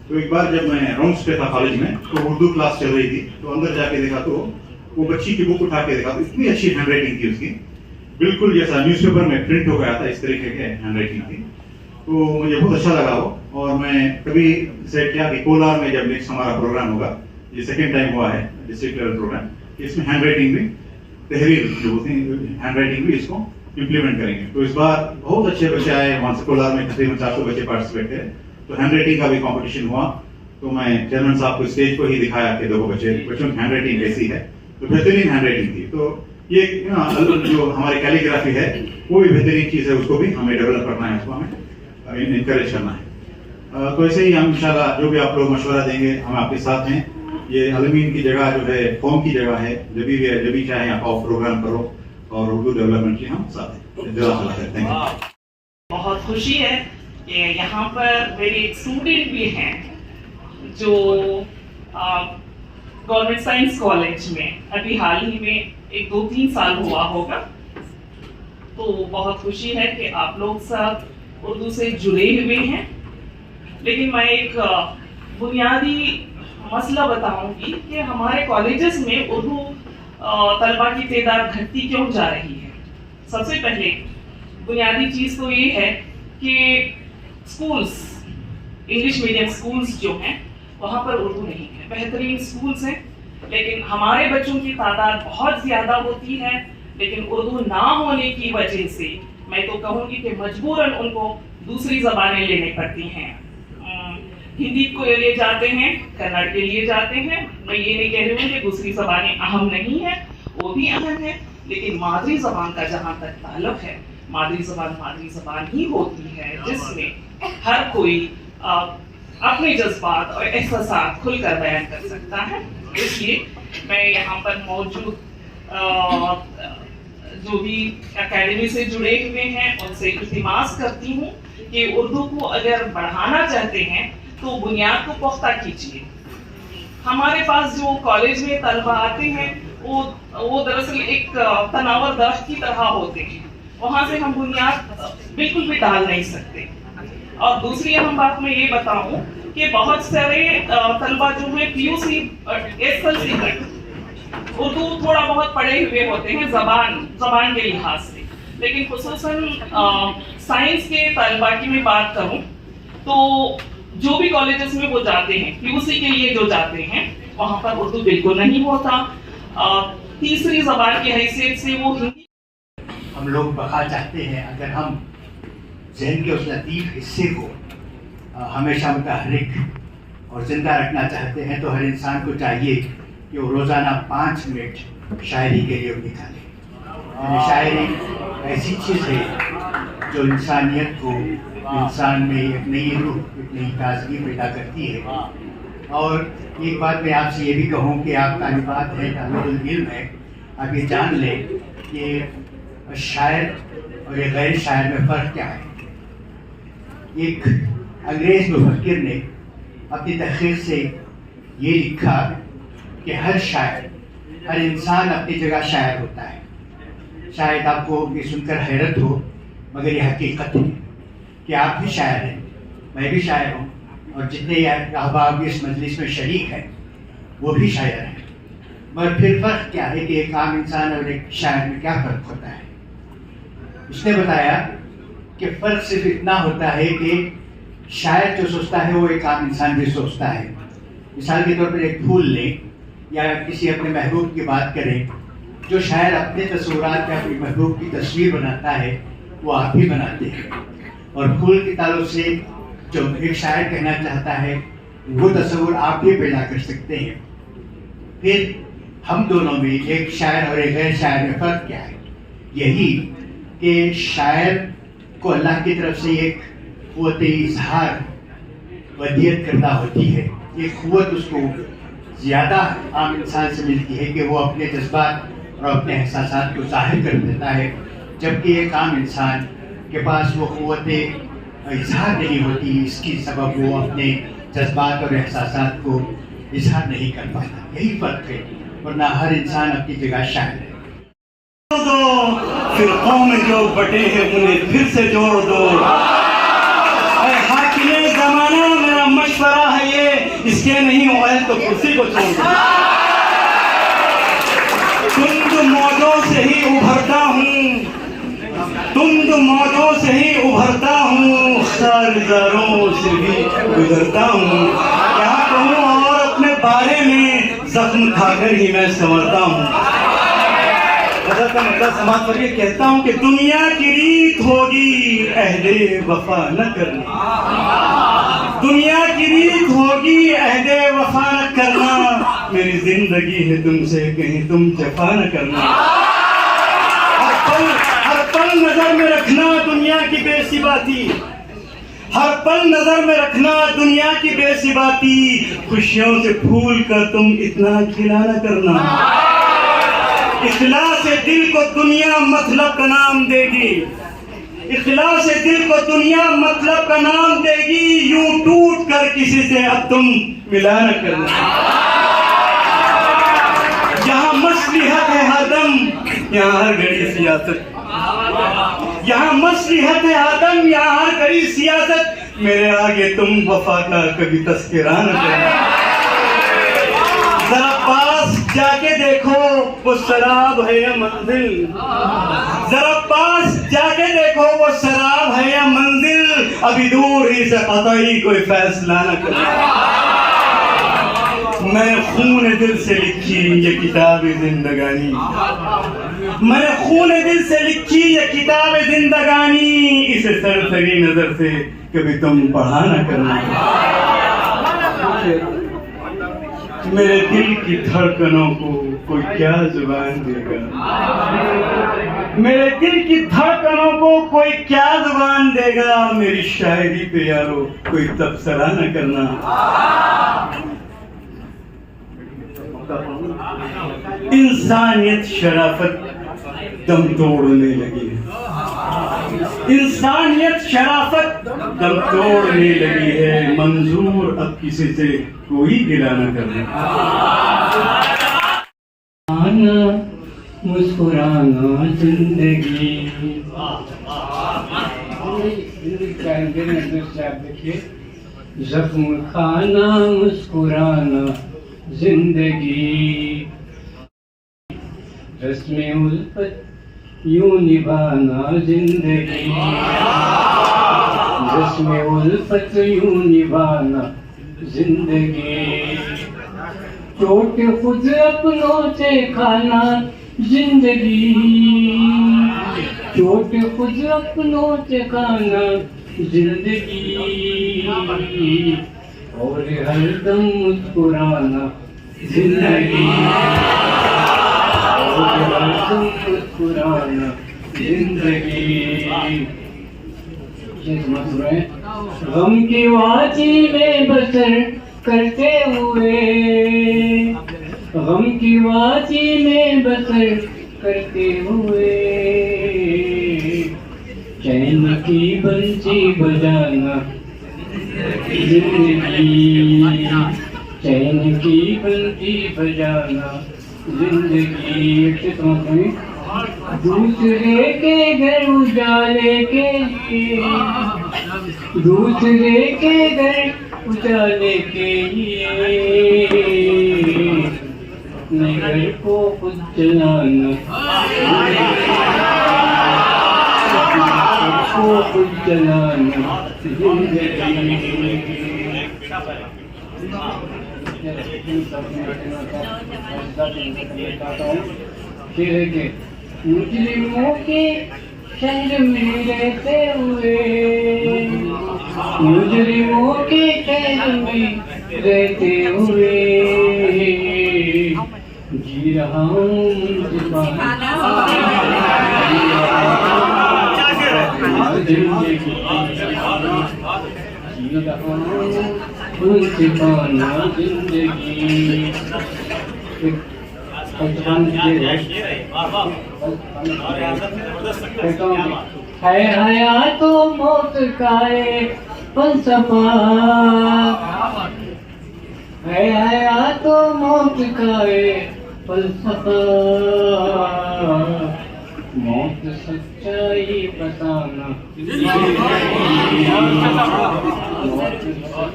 तो एक बार जब मैं राउंड्स पे था कॉलेज में, तो उर्दू क्लास चल रही थी, तो अंदर जाके देखा तो वो बच्ची की बुक उठा के देखा तो इतनी अच्छी हैंडराइटिंग थी उसकी, बिल्कुल जैसा न्यूज़पेपर में प्रिंट हो गया था इस तरीके के हैंडराइटिंग थी। तो मुझे बहुत अच्छा लगा वो, और मैं कभी डिसाइड किया कि कोलार में जब नेक्स्ट हमारा प्रोग्राम होगा, ये सेकेंड टाइम हुआ है डिस्ट्रिक्ट लेवल प्रोग्राम, इसमें हैंडराइटिंग भी तहरीर जो होती है हैंडराइटिंग भी इसको इम्प्लीमेंट करेंगे। तो इस बार बहुत अच्छे बच्चे आए, वहाँ से कोलार में तकरीबन 400 बच्चे पार्टिसिपेट थे। तो हैंडराइटिंग का भी कॉम्पिटिशन हुआ, तो मैं चेयरमैन साहब को स्टेज पर ही दिखाया कि देखो बच्चों की हैंडराइटिंग कैसी है। तो बेहतरीन हैंडराइटिंग थी। तो ये जो हमारी कैलीग्राफी है वो भी बेहतरीन चीज़ है, उसको भी हमें डेवलप करना है, उसको हमें इनकरेज करना है। तो ऐसे ही हम इंशाल्लाह जो भी आप लोग मशवरा देंगे हम आपके साथ हैं। ये अल-अमीन की जगह जो है कौम की जगह है, जब भी चाहे आप प्रोग्राम करो, और उर्दू डेवलपमेंट की हम साथ हैं। Thank you. बहुत खुशी है कि यहाँ पर मेरे एक स्टूडेंट भी हैं जो गवर्नमेंट साइंस कॉलेज में अभी हाल ही में 1-2-3 साल हुआ होगा। तो बहुत खुशी है कि आप लोग सब उर्दू से जुड़े हुए हैं। लेकिन मैं एक बुनियादी मसला बताऊंगी कि हमारे कॉलेजेस में उर्दू तलबा की तादाद घटती क्यों जा रही है। सबसे पहले बुनियादी चीज़ तो ये है कि स्कूल्स, इंग्लिश मीडियम स्कूल्स जो हैं वहाँ पर उर्दू नहीं है। बेहतरीन स्कूल्स हैं, लेकिन हमारे बच्चों की तादाद बहुत ज़्यादा होती है, लेकिन उर्दू ना होने की वजह से मैं तो कहूँगी कि मजबूरन उनको दूसरी ज़बानें लेनी पड़ती हैं। हिंदी को लिए जाते हैं, कन्नड़ के लिए जाते हैं। मैं ये नहीं कह रही हूँ कि दूसरी ज़बानें अहम नहीं है, वो भी अहम है, लेकिन मादरी ज़बान का जहाँ तक ताल्लुक है, मादरी ज़बान ही होती है जिसमें हर कोई अपने जज्बात और एहसास खुलकर बयान कर सकता है। इसलिए मैं यहाँ पर मौजूद जो भी एकेडमी से जुड़े हुए हैं उनसे इल्तिमास करती हूँ कि उर्दू को अगर बढ़ाना चाहते हैं तो बुनियाद को पुख्ता कीजिए। हमारे पास जो कॉलेज में तलबा आते हैं वो दरअसल एक तनावर दर्ख्त की तरह होते हैं, वहाँ से हम बुनियाद बिल्कुल भी डाल नहीं सकते। और दूसरी अहम बात मैं ये बताऊं कि बहुत सारे तलबा जो है पीयूसी एसएलसी तक उर्दू थोड़ा बहुत पढ़े हुए होते हैं जबान के लिहाज से, लेकिन खुसूसन साइंस के तलबा की मैं बात करूं तो जो भी कॉलेजेस में वो जाते हैं पीयूसी के लिए जो जाते हैं वहाँ पर उर्दू बिल्कुल नहीं होता। तीसरी जबान की हैसियत से वो हिंदी। हम लोग बका चाहते हैं, अगर हम जहन के उस लतीफ़ हिस्से को हमेशा मुतहर्रिक और ज़िंदा रखना चाहते हैं तो हर इंसान को चाहिए कि वो रोज़ाना 5 मिनट शायरी के लिए निकाले। शायरी ऐसी चीज़ है जो इंसानियत को, इंसान में एक नई रूह, एक नई ताजगी पैदा करती है। और एक बात मैं आपसे ये भी कहूँ कि आप तालिबात हैं, तालिबुल इल्म है, आप ये जान लें कि शायर और एक गैर शायर में फ़र्क क्या है। एक अंग्रेज़ मुफक्किर ने अपनी तहक़ीक़ से ये लिखा कि हर शायर, हर इंसान अपनी जगह शायर होता है। शायद आपको ये सुनकर हैरत हो, मगर ये हकीकत है कि आप भी शायर हैं, मैं भी शायर हूँ, और जितने अहबाब इस मजलिस में शरीक हैं वो भी शायर हैं। मगर फिर फ़र्क क्या है कि एक आम इंसान और एक शायर में क्या फ़र्क होता है। उसने बताया कि फ़र्क सिर्फ इतना होता है कि शायर जो सोचता है वो एक आम इंसान भी सोचता है। मिसाल के तौर पर एक फूल लें या किसी अपने महबूब की बात करें, जो शायर अपने तस्वीरात या अपनी महबूब की तस्वीर बनाता है वो आप ही बनाते हैं। और फूल के ताल्लुक से जो एक शायर कहना चाहता है वो तस्वीर आप ही पैदा कर सकते हैं। फिर हम दोनों में, एक शायर और एक गैर शायर में फ़र्क क्या है? यही कि शायर को अल्लाह की तरफ से एक क़ुव्वत इज़हार वदियत करदा होती है, एक क़ुव्वत उसको ज़्यादा आम इंसान से मिलती है कि वो अपने जज्बात और अपने एहसासात को ज़ाहिर कर देता है, जबकि एक आम इंसान के पास वो क़ुव्वत इज़हार नहीं होती। इसकी सबब वो अपने जज्बात और एहसासात को इज़हार नहीं कर पाता। यही फ़र्क है, वरना हर इंसान अपनी जगह शायर है। फिरकों में जो बटे हैं उन्हें फिर से जोड़ दो। हाकिमे ज़माना मेरा मशवरा है ये, इसके नहीं मोबाइल तो कुर्सी को छोड़ दो। तुम मौजों से ही उभरता हूँ, तुम मौजों से ही उभरता हूँ, खारदारों से भी गुजरता हूँ। क्या कहूँ और अपने बारे में, जख्म खाकर ही मैं संवरता हूँ। का मतलब समाज पर ये कहता हूँ कि दुनिया की रीत होगी अहदे वफा न करना, दुनिया की रीत होगी अहदे वफा न करना। मेरी जिंदगी है तुमसे कहीं तुम जफा न करना। हर पल नजर में रखना दुनिया की बेसिबाती, हर पल नजर में रखना दुनिया की बेसिबाती। खुशियों से फूल कर तुम इतना खिला न करना। इखलास से दिल को दुनिया मतलब का नाम देगी, इखलास से दिल को दुनिया मतलब का नाम देगी। यूं टूट कर किसी से अब तुम मिला न करना। यहाँ मसलिहत है हरदम, यहाँ हर घड़ी सियासत, यहाँ मसलिहत है हरदम, यहाँ हर घड़ी सियासत। मेरे आगे तुम वफा का कभी तस्करा न करना। जरा पास जाके देखो वो शराब है या मंजिल, जरा पास जाके देखो वो शराब है या मंजिल। अभी दूर ही से कतई कोई फैसला न करे। मैंने खून दिल से लिखी ये किताब जिंदगानी, मैंने खून दिल से लिखी ये किताब जिंदगानी। इसे सरसरी नजर से कभी तुम पढ़ा न करना। मेरे दिल की धड़कनों को कोई क्या जुबान देगा, मेरे दिल की धड़कनों को कोई क्या जुबान देगा। मेरी शायरी पे यारो कोई तबसरा न करना। इंसानियत शराफत दम तोड़ने लगी है, इंसानियत शराफत दम तोड़ने लगी है। मंजूर अब किसी से कोई गिला न करना। आना मुस्कुराना जिंदगी, जख्म खाना मुस्कुराना जिंदगी। रस्मे उल्फत यूं निभाना जिंदगी, रस्मे उल्फत यूं निभाना जिंदगी। चोट खुद अपनों से खाना जिंदगी, चोट खुद अपनों से खाना जिंदगी, और हरदम मुस्कुराना जिंदगी, और हरदम मुस्कुराना जिंदगी। गम की वादी में बसर करते हुए, गम की वादी में बसर करते हुए, चैन की बंसी बजाना जिंदगी, चैन की बंसी बजाना जिंदगी। दूसरे के घर उजाले के लिए, दूसरे के घर उजाले के लिए, अपने घर को खुद जलाना, को खुद जलाना जिंदगी। मुजरिमों के संग में रहते हुए, मुजरिमों के संग में रहते हुए, जी रहा हूँ जिंदगी, जी रहा हूँ मुंसिफाना जिंदगी। है हयात तो मौत का फलसफा, है हयात तो मौत का फलसफा, मौत सच्चाई बताना, मौत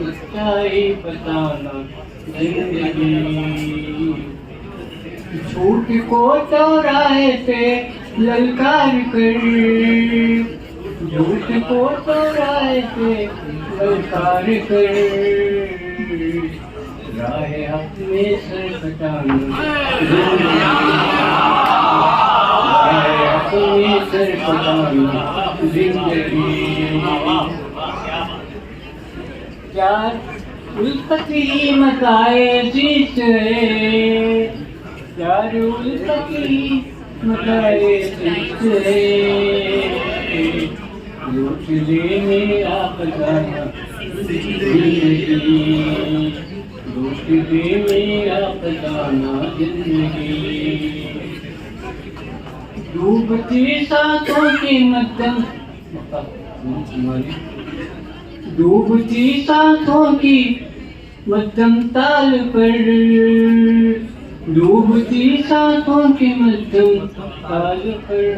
सच्चाई बताना जिंदगी। झूठ को चौराहे पे ललकार कर, झूठ को चौराहे पे ललकार कर, राहे हक में सर कटाना, राहे हक में सर कटाना जिंदगी। चार उल्फती मकाए शीश है, यार उल्फती मकाए शीश है, लूट ले मेरा खजाना जिंदगी, लूट ले मेरा खजाना जिंदगी। डूबती सांसों की मध्यम, डूबती सांसों की मध्यम ताल पर, डूबती सांसों की मध्यम ताल पर,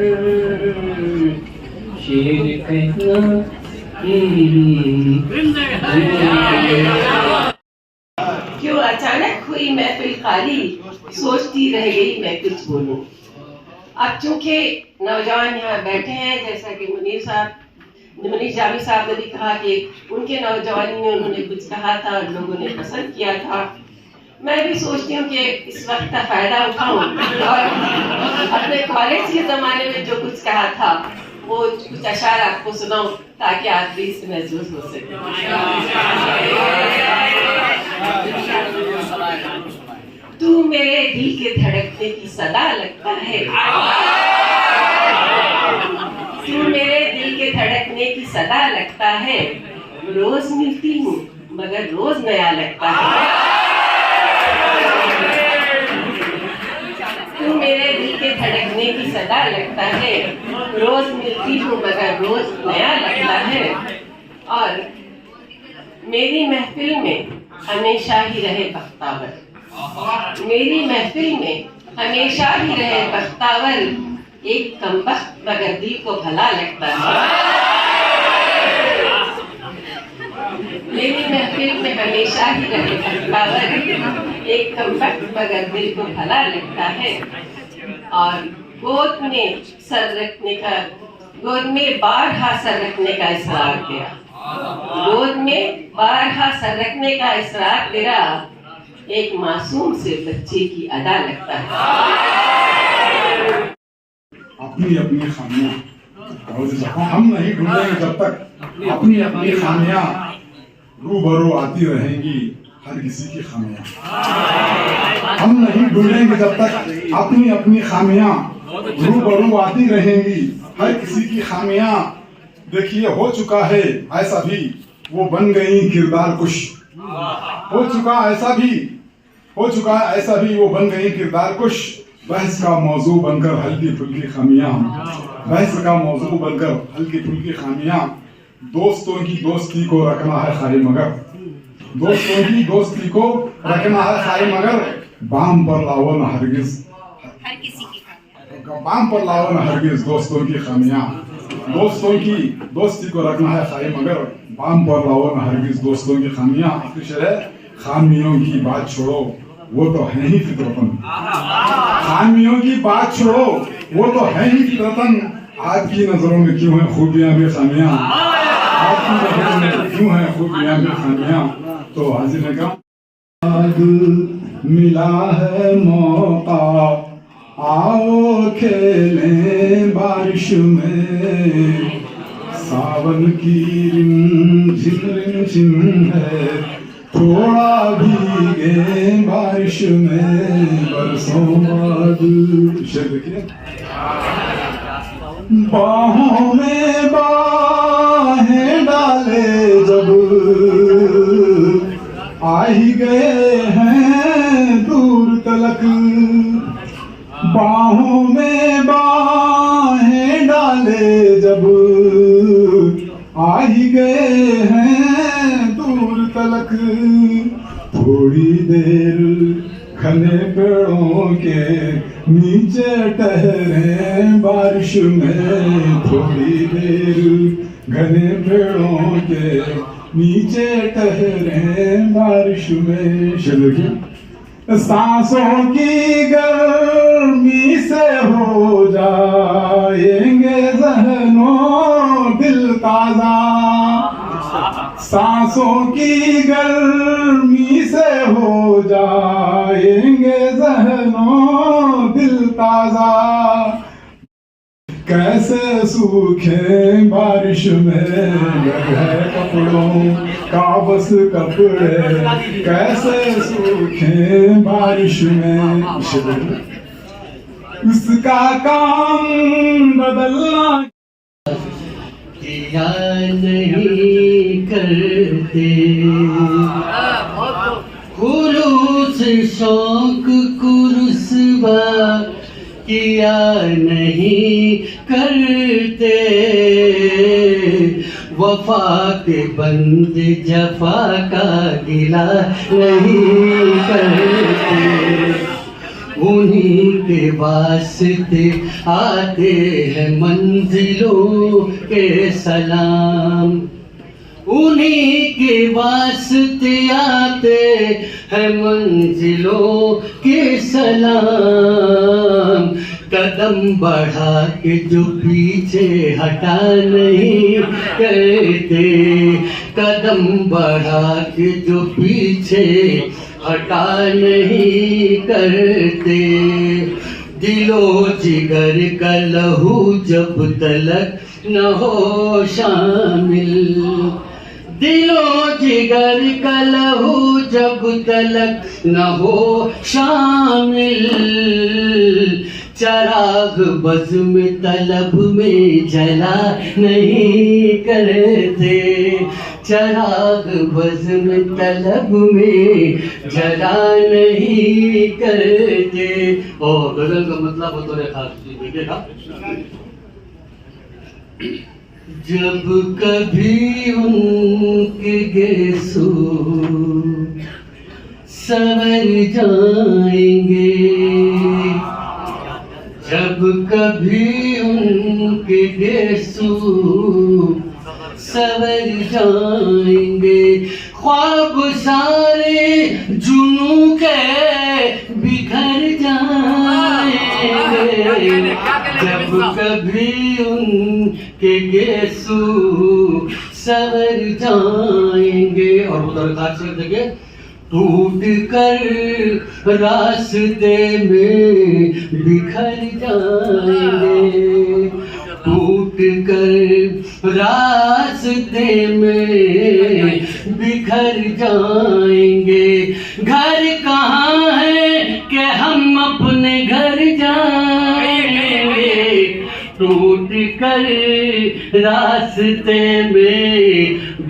शेर कहना क्यों अचानक हुई महफिल खाली, सोचती रह गई मैं कुछ बोलूं। अब चूंकि नौजवान यहाँ बैठे हैं, जैसा कि मुनीर जामी साहब ने भी कहा कि उनके नौजवानी में उन्होंने कुछ कहा था और लोगों ने पसंद किया था, मैं भी सोचती हूँ कि इस वक्त का फायदा उठाऊं और अपने कॉलेज के जमाने में जो कुछ कहा था वो कुछ अशार आपको सुनाऊं ताकि आप भी इससे महसूस हो सके। तू मेरे दिल के धड़कने की सदा लगता है, तू मेरे दिल के धड़कने की सदा लगता है, रोज मिलती हूँ मगर रोज नया लगता है। तू मेरे दिल के धड़कने की सदा लगता है, रोज मिलती हूँ मगर रोज नया लगता है, और मेरी महफिल में हमेशा ही रहे बख्तावर, मेरी महफिल में हमेशा ही रहे बख्तावर, एक कमबख्त मगर दिल को भला लगता है। मेरी महफिल में हमेशा ही रहे बख्तावर, एक कमबख्त मगर दिल को भला लगता है, और गोद में सर रखने का, गोद में बारहा सर रखने का इसरार किया, गोद में बारहा सर रखने का इसरार तेरा, एक मासूम से बच्चे की अदा लगता है। अपनी अपनी खामियां हम नहीं ढूंढेंगे जब तक अपनी अपनी खामियां रूबरू आती रहेंगी हर किसी की खामियां। हम नहीं ढूंढेंगे जब तक अपनी अपनी खामियां रूबरू आती रहेंगी हर किसी की खामियां। देखिए हो चुका है ऐसा भी वो बन गई किरदार कुश, हो चुका ऐसा भी वो बन गई किरदार कुश। बहस का मौजू बनकर हल्की फुल्की खामियां, बहस का मौजू बनकर हल्की फुल्की खामियां। दोस्तों की दोस्ती को रखना है खाई मगर, दोस्तों की दोस्ती को रखना है खाई मगर। बाम पर लाओ न हरगिज, बाम पर लाओ न हरगिज दोस्तों की खामियां। दोस्तों की दोस्ती को रखना है खाई मगर, बाम पर लाओ न हरगिज दोस्तों की खामियां। आखिरी शेर है, खामियों की बात छोड़ो वो तो है ही फितरतन, खामियों की बात छोड़ो वो तो है ही फितरतन। आपकी नजरों में क्यों है खूबियां भी खामियां, आपकी नजरों में क्यों है खूबियां भी खामियां। तो हाजिर ने कहा मिला है मौका आओ खेलें बारिश में। सावन की रिमझिम है थोड़ा भीगे बारिश में बरसों बाद। देखिए बाहों में बाहें डाले जब आ ही गए हैं दूर तलक। बाहों में बाहें डाले जब आ ही गए हैं दूर तलक। थोड़ी देर घने पेड़ों के नीचे ठहरे बारिश में, थोड़ी देर घने पेड़ों के नीचे ठहरे बारिश में। सांसों की गर्मी से हो जाएंगे ज़हनों दिल ताज़ा। सांसों की गर्मी से हो जाएंगे ज़हनों दिल ताज़ा। कैसे सूखे बारिश में है कपड़ों का बस कपड़े, कैसे सूखे बारिश में। उसका काम बदलना किया नहीं करते, खुलूस शौक कुरुस्बा किया नहीं करते। वफा के बंद जफा का गिला नहीं करते। उन्हीं के वास्ते आते हैं मंजिलों के सलाम, उन्हीं के वास्ते आते हैं मंजिलों के सलाम। कदम बढ़ा के जो पीछे हटा नहीं करते, कदम बढ़ा के जो पीछे हटा नहीं करते। दिलो जिगर का लहू जब तलक न हो शामिल, दिलो जिगर का लहू जब तलक न हो शामिल। चराग बज़्म तलब में जला नहीं करते, चराग बज़्म तलब में जला नहीं करते। और गजल का मतलब हो तो खास देखिएगा। जब कभी उनके गेसू सवर जाएंगे, जब कभी उनके गेसू सवर जाएंगे। ख्वाब सारे जुनू के बिखर जाएंगे, जब कभी उनके गेसू सवर जाएंगे। और उधर खास देखिए, टूट कर रास्ते में बिखर जाएंगे, टूट कर रास्ते में बिखर जाएंगे। घर कहाँ है कि हम अपने घर जाएंगे, टूट कर रास्ते में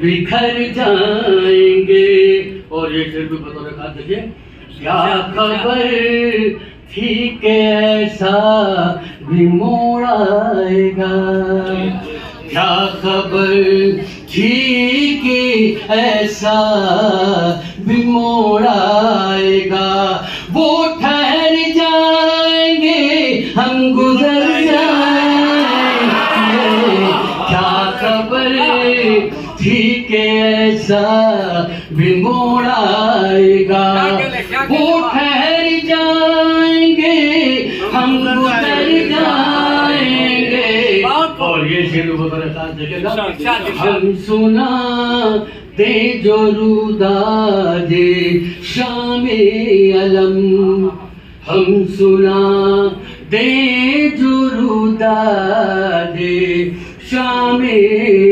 बिखर जाएंगे। और ये शेर भी बता रखा, देखिए, क्या खबर थी कि ऐसा भी मोड़ आएगा, क्या खबर थी कि ऐसा भी मोड़ आएगा। वो ठहर जाएंगे, हम गुजर जाएंगे, क्या खबर थी कि ऐसा भी मोड़ आएगा। वो ठहर जाएंगे, हम गुजर जाएंगे। और ये शेर हम सुनाते जो रुदादे शामे अलम, हम सुनाते जो रुदादे शामे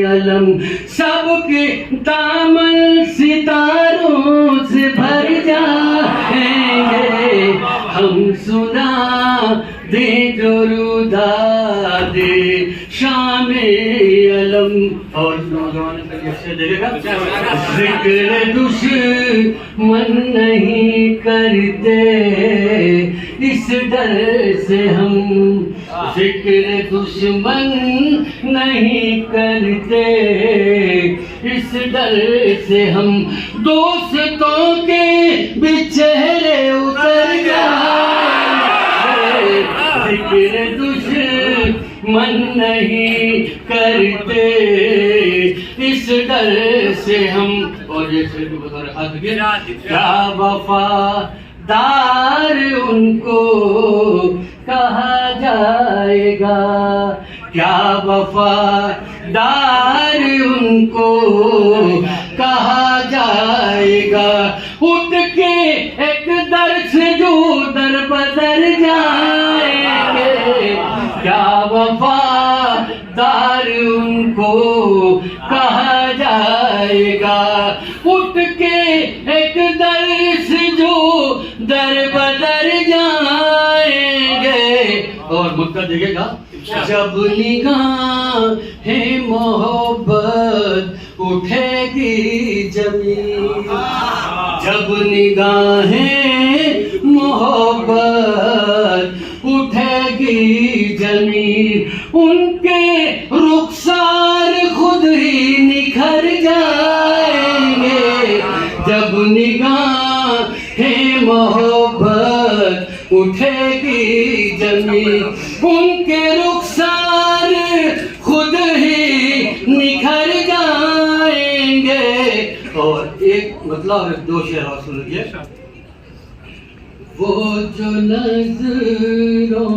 अलम। सबके दामन सितारों से भर जाएंगे, हम सुना दे जो रुदादे शामे अलम। और नौजवान देखेगा, जिक्र दुश्मन नहीं करते इस डर से हम, जिक्र दुश्मन नहीं करते इस डर से हम। दोस्तों के भी चेहरे उतर जाए, जिक्र दुश्मन नहीं करते इस डर से हम। और ये शेर भी बता रखा, क्या वफादार उनको कहा जाएगा, क्या वफादार उनको कहा जाएगा। उठ के एक दर से जो दर बदल जाएंगे, क्या वफादार उनको कहा जाएगा। उठ के एक दर से जो दर बदल जाएंगे। और मुद्दा देखेगा, जब निगाहें मोहब्बत उठेगी जमीन, जब निगाहें मोहब्बत उठेगी जमीन, उनके रुखसार खुद ही निखर जाएंगे। जब निगाहें मोहब्बत उठेगी जमीन, उनके रुखसार खुद ही निखर जाएंगे। और एक मतलब और दो शेर और सुन लीजिए। वो जो नजरों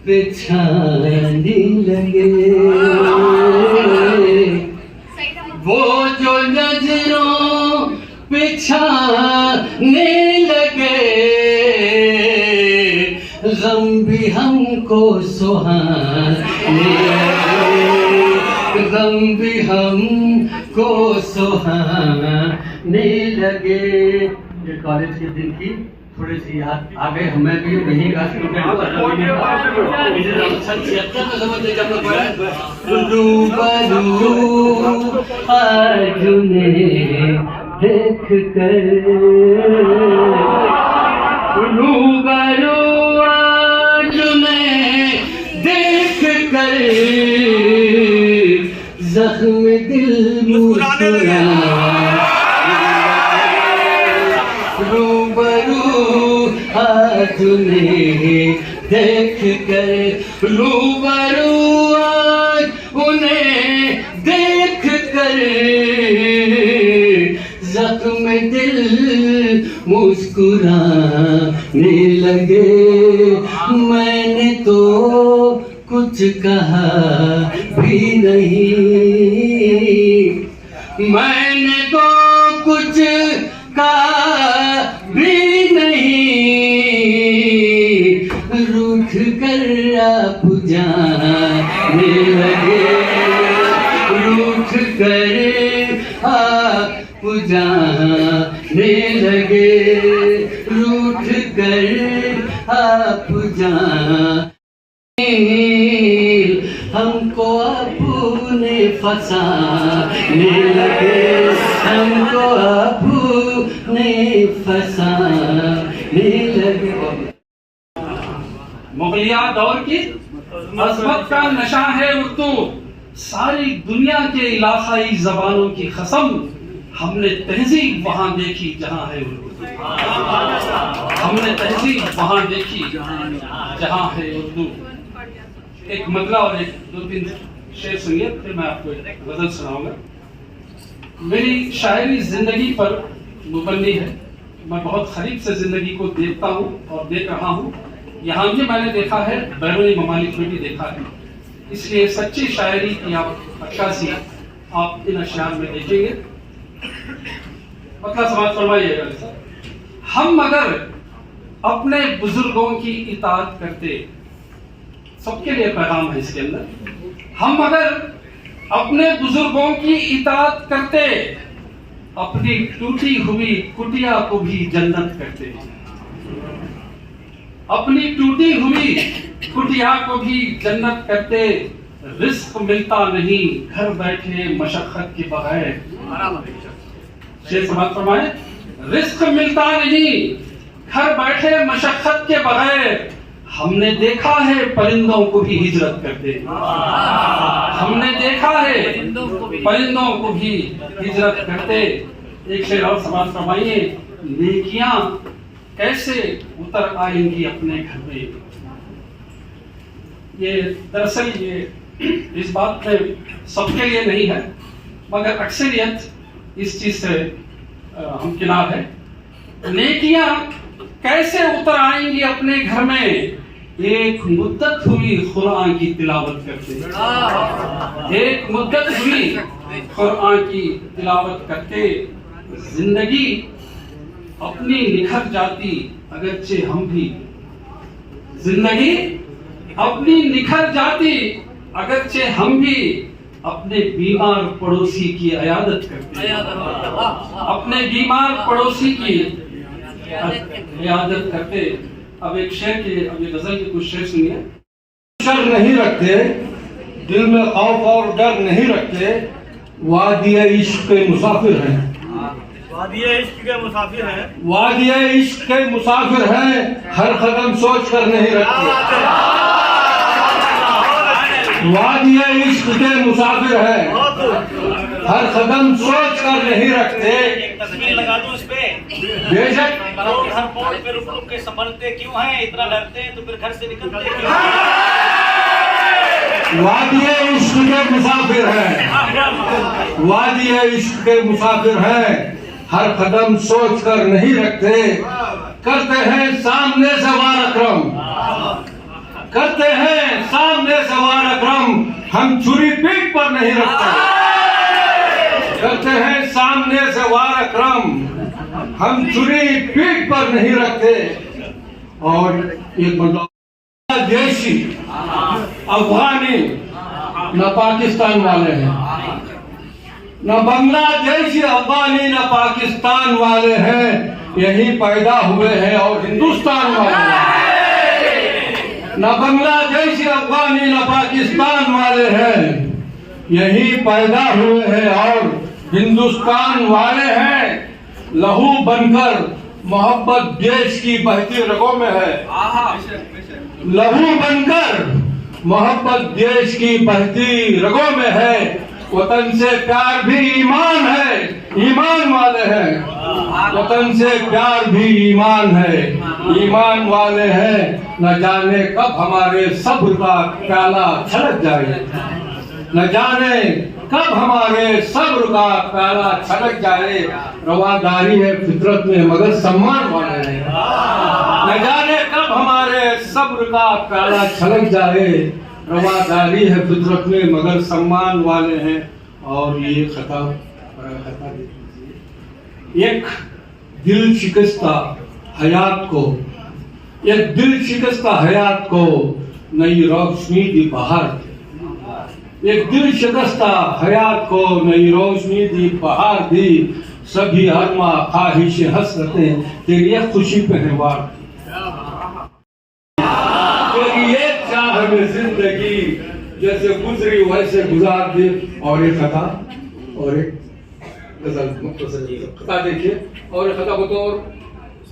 पे छाने लगे, वो जो नजरों पे छाने लगे, गम भी हमको सुहाने लगे, गम भी हमको सुहाने लगे। ये कॉलेज के दिन की थोड़ी सी याद आ गए, हमें भी नहीं का स्टूडेंट रूबरू आज उन्हें देख कर, रूबरू आज उन्हें देख कर, जख्म दिल मुस्कुरा, रूबरू आज उन्हें देख कर, रूबरू आज उन्हें देख कर, जख्म दिल मुस्कुराने लगे। मैंने तो कुछ कहा भी नहीं, मैंने तो कुछ कहा रूठ कर आप जाने लगे, रूठ कर आप जाने लगे, रूठ कर आप जाने, हमको अपने फसाने लगे, हमको अपने फसाने लगे। मुगलिया दौर की अज़मत का नशा है उर्दू, सारी दुनिया के इलाकाई जबानों की कसम, हमने तहजीब वहां देखी जहां है उर्दू, हमने तहजीब वहां देखी जहां है उर्दू। एक मतला और एक दो तीन शेर सुनिए, फिर मैं आपको एक गजल सुनाऊंगा। मेरी शायरी जिंदगी पर मुबन्नी है, मैं बहुत करीब से जिंदगी को देखता हूँ और देख रहा हूँ। यहाँ भी मैंने देखा है, बैरूनी ममालिक में भी देखा है, इसलिए सच्ची शायरी की आप अक्कासी आप इन अशआर में देखेंगे। मतलब समाज फरमाइएगा, हम अगर अपने बुजुर्गों की इताअत करते, सबके लिए पैगाम है इसके अंदर, हम अगर अपने बुजुर्गों की इताअत करते, अपनी टूटी हुई कुटिया को भी जन्नत करते, अपनी टूटी हुई कुटिया को भी जन्नत करते। रिस्क मिलता नहीं घर बैठे मशक्कत के बगैर, शेर समाज फरमाए, रिस्क मिलता नहीं घर बैठे मशक्कत के बगैर, हमने देखा है परिंदों को भी हिजरत करते, हमने देखा है परिंदों को भी हिजरत करते। एक शेर और समाज फरमाइए, नेकियां कैसे उतर आएंगी अपने घर में। ये दरअसल ये इस बात में सबके लिए नहीं है, मगर अक्सरियत इस चीज से हम किनार है। नेकियां कैसे उतर आएंगी अपने घर में, एक मुद्दत हुई कुरान की तिलावत करते, एक मुद्दत हुई कुरान की तिलावत करते। जिंदगी अपनी निखर जाती अगरचे हम भी, जिंदगी अपनी निखर जाती अगरचे हम भी, अपने बीमार पड़ोसी की अयादत करते, अपने बीमार पड़ोसी की अयादत करते। अब एक शेर के, अब ये गजल के कुछ शेर सुनिए। शर नहीं रखते, दिल में खौफ और डर नहीं रखते, वादिया इश्क के मुसाफिर हैं, वादिया इश्क के मुसाफिर हैं, वादिया इश्क के मुसाफिर हैं, हर कदम सोच कर नहीं रखते, वादिया इश्क के मुसाफिर हैं, हर कदम सोच कर नहीं रखते। तस्वीर लगा दूं इस पे, बेशक लोग हर मोड़ पे रुक रुक के संभलते क्यों हैं, इतना डरते हैं तो फिर घर से निकलते क्यों? वादिया इश्क के मुसाफिर हैं, वादिया इश्क के मुसाफिर हैं, हर कदम सोच कर नहीं रखते, करते हैं सामने से वार अकरम, करते हैं सामने से वार अकरम, हम छुरी पीठ पर नहीं रखते, करते हैं सामने से वार अकरम, हम छुरी पीठ पर नहीं रखते। और एक बांग्लादेशी अफगानी न पाकिस्तान वाले हैं, न बांग्लादेशी अफगानी न पाकिस्तान वाले हैं, यही पैदा हुए हैं और हिंदुस्तान वाले हैं। न बांग्लादेशी अफगानी न पाकिस्तान वाले हैं, यही पैदा हुए हैं और हिंदुस्तान वाले हैं। लहू बनकर मोहब्बत देश की बहती रगों में है, लहू बनकर मोहब्बत देश की बहती रगों में है। वतन से प्यार भी ईमान है, ईमान वाले हैं, वतन से प्यार भी ईमान है, ईमान वाले हैं। न जाने कब हमारे सब्र का प्याला छलक जाए, न जाने कब हमारे सब्र का प्याला छलक जाए। रवादारी है फितरत में मगर सम्मान वाले हैं, न जाने कब हमारे सब्र का प्याला छलक जाए। रवादारी है फितरत में मगर सम्मान वाले हैं। और ये खता देख लीजिए, एक दिल शिकस्ता हयात को एक दिल शिकस्ता हयात को नई रोशनी दी बहार दी। एक दिल शिकस्ता हयात को नई रोशनी दी बहार दी। सभी अरमा ख्वाहिश हसरतें तेरी एक खुशी पे है वार। तेरी एक चाह में जिंदगी जैसे गुजरी वैसे गुजार दे। और एक खता और एक गजल खता देखिए और एक खता बतौर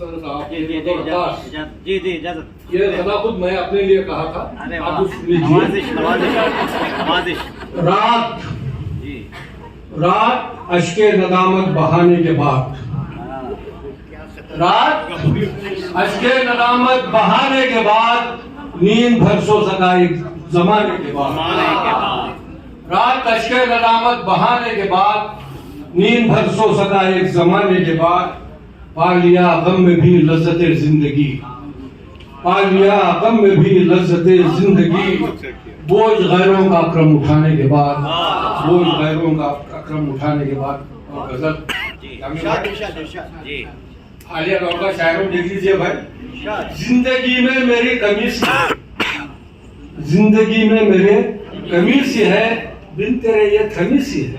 जी इजाजत। ये खता खुद मैं अपने लिए कहा था। आप रात अश्के नदामत बहाने के बाद, रात अश्के नदामत बहाने के बाद नींद भर सो सका एक जमाने के बाद। रात अश्के नदामत बहाने के बाद नींद भर सो सका एक जमाने के बाद। पा लिया गम में भी लज्जते जिंदगी, पा लिया गम में भी लज्जते जिंदगी। बोझ गैरों का अक्रम उठाने के बाद, बोझ गैरों का अक्रम उठाने के बाद। और गजल आलिया दौर का शायरों देख लीजिए भाई। जिंदगी में मेरी कमी सी, जिंदगी में मेरे कमी सी है, बिन तेरे ये खमी सी है।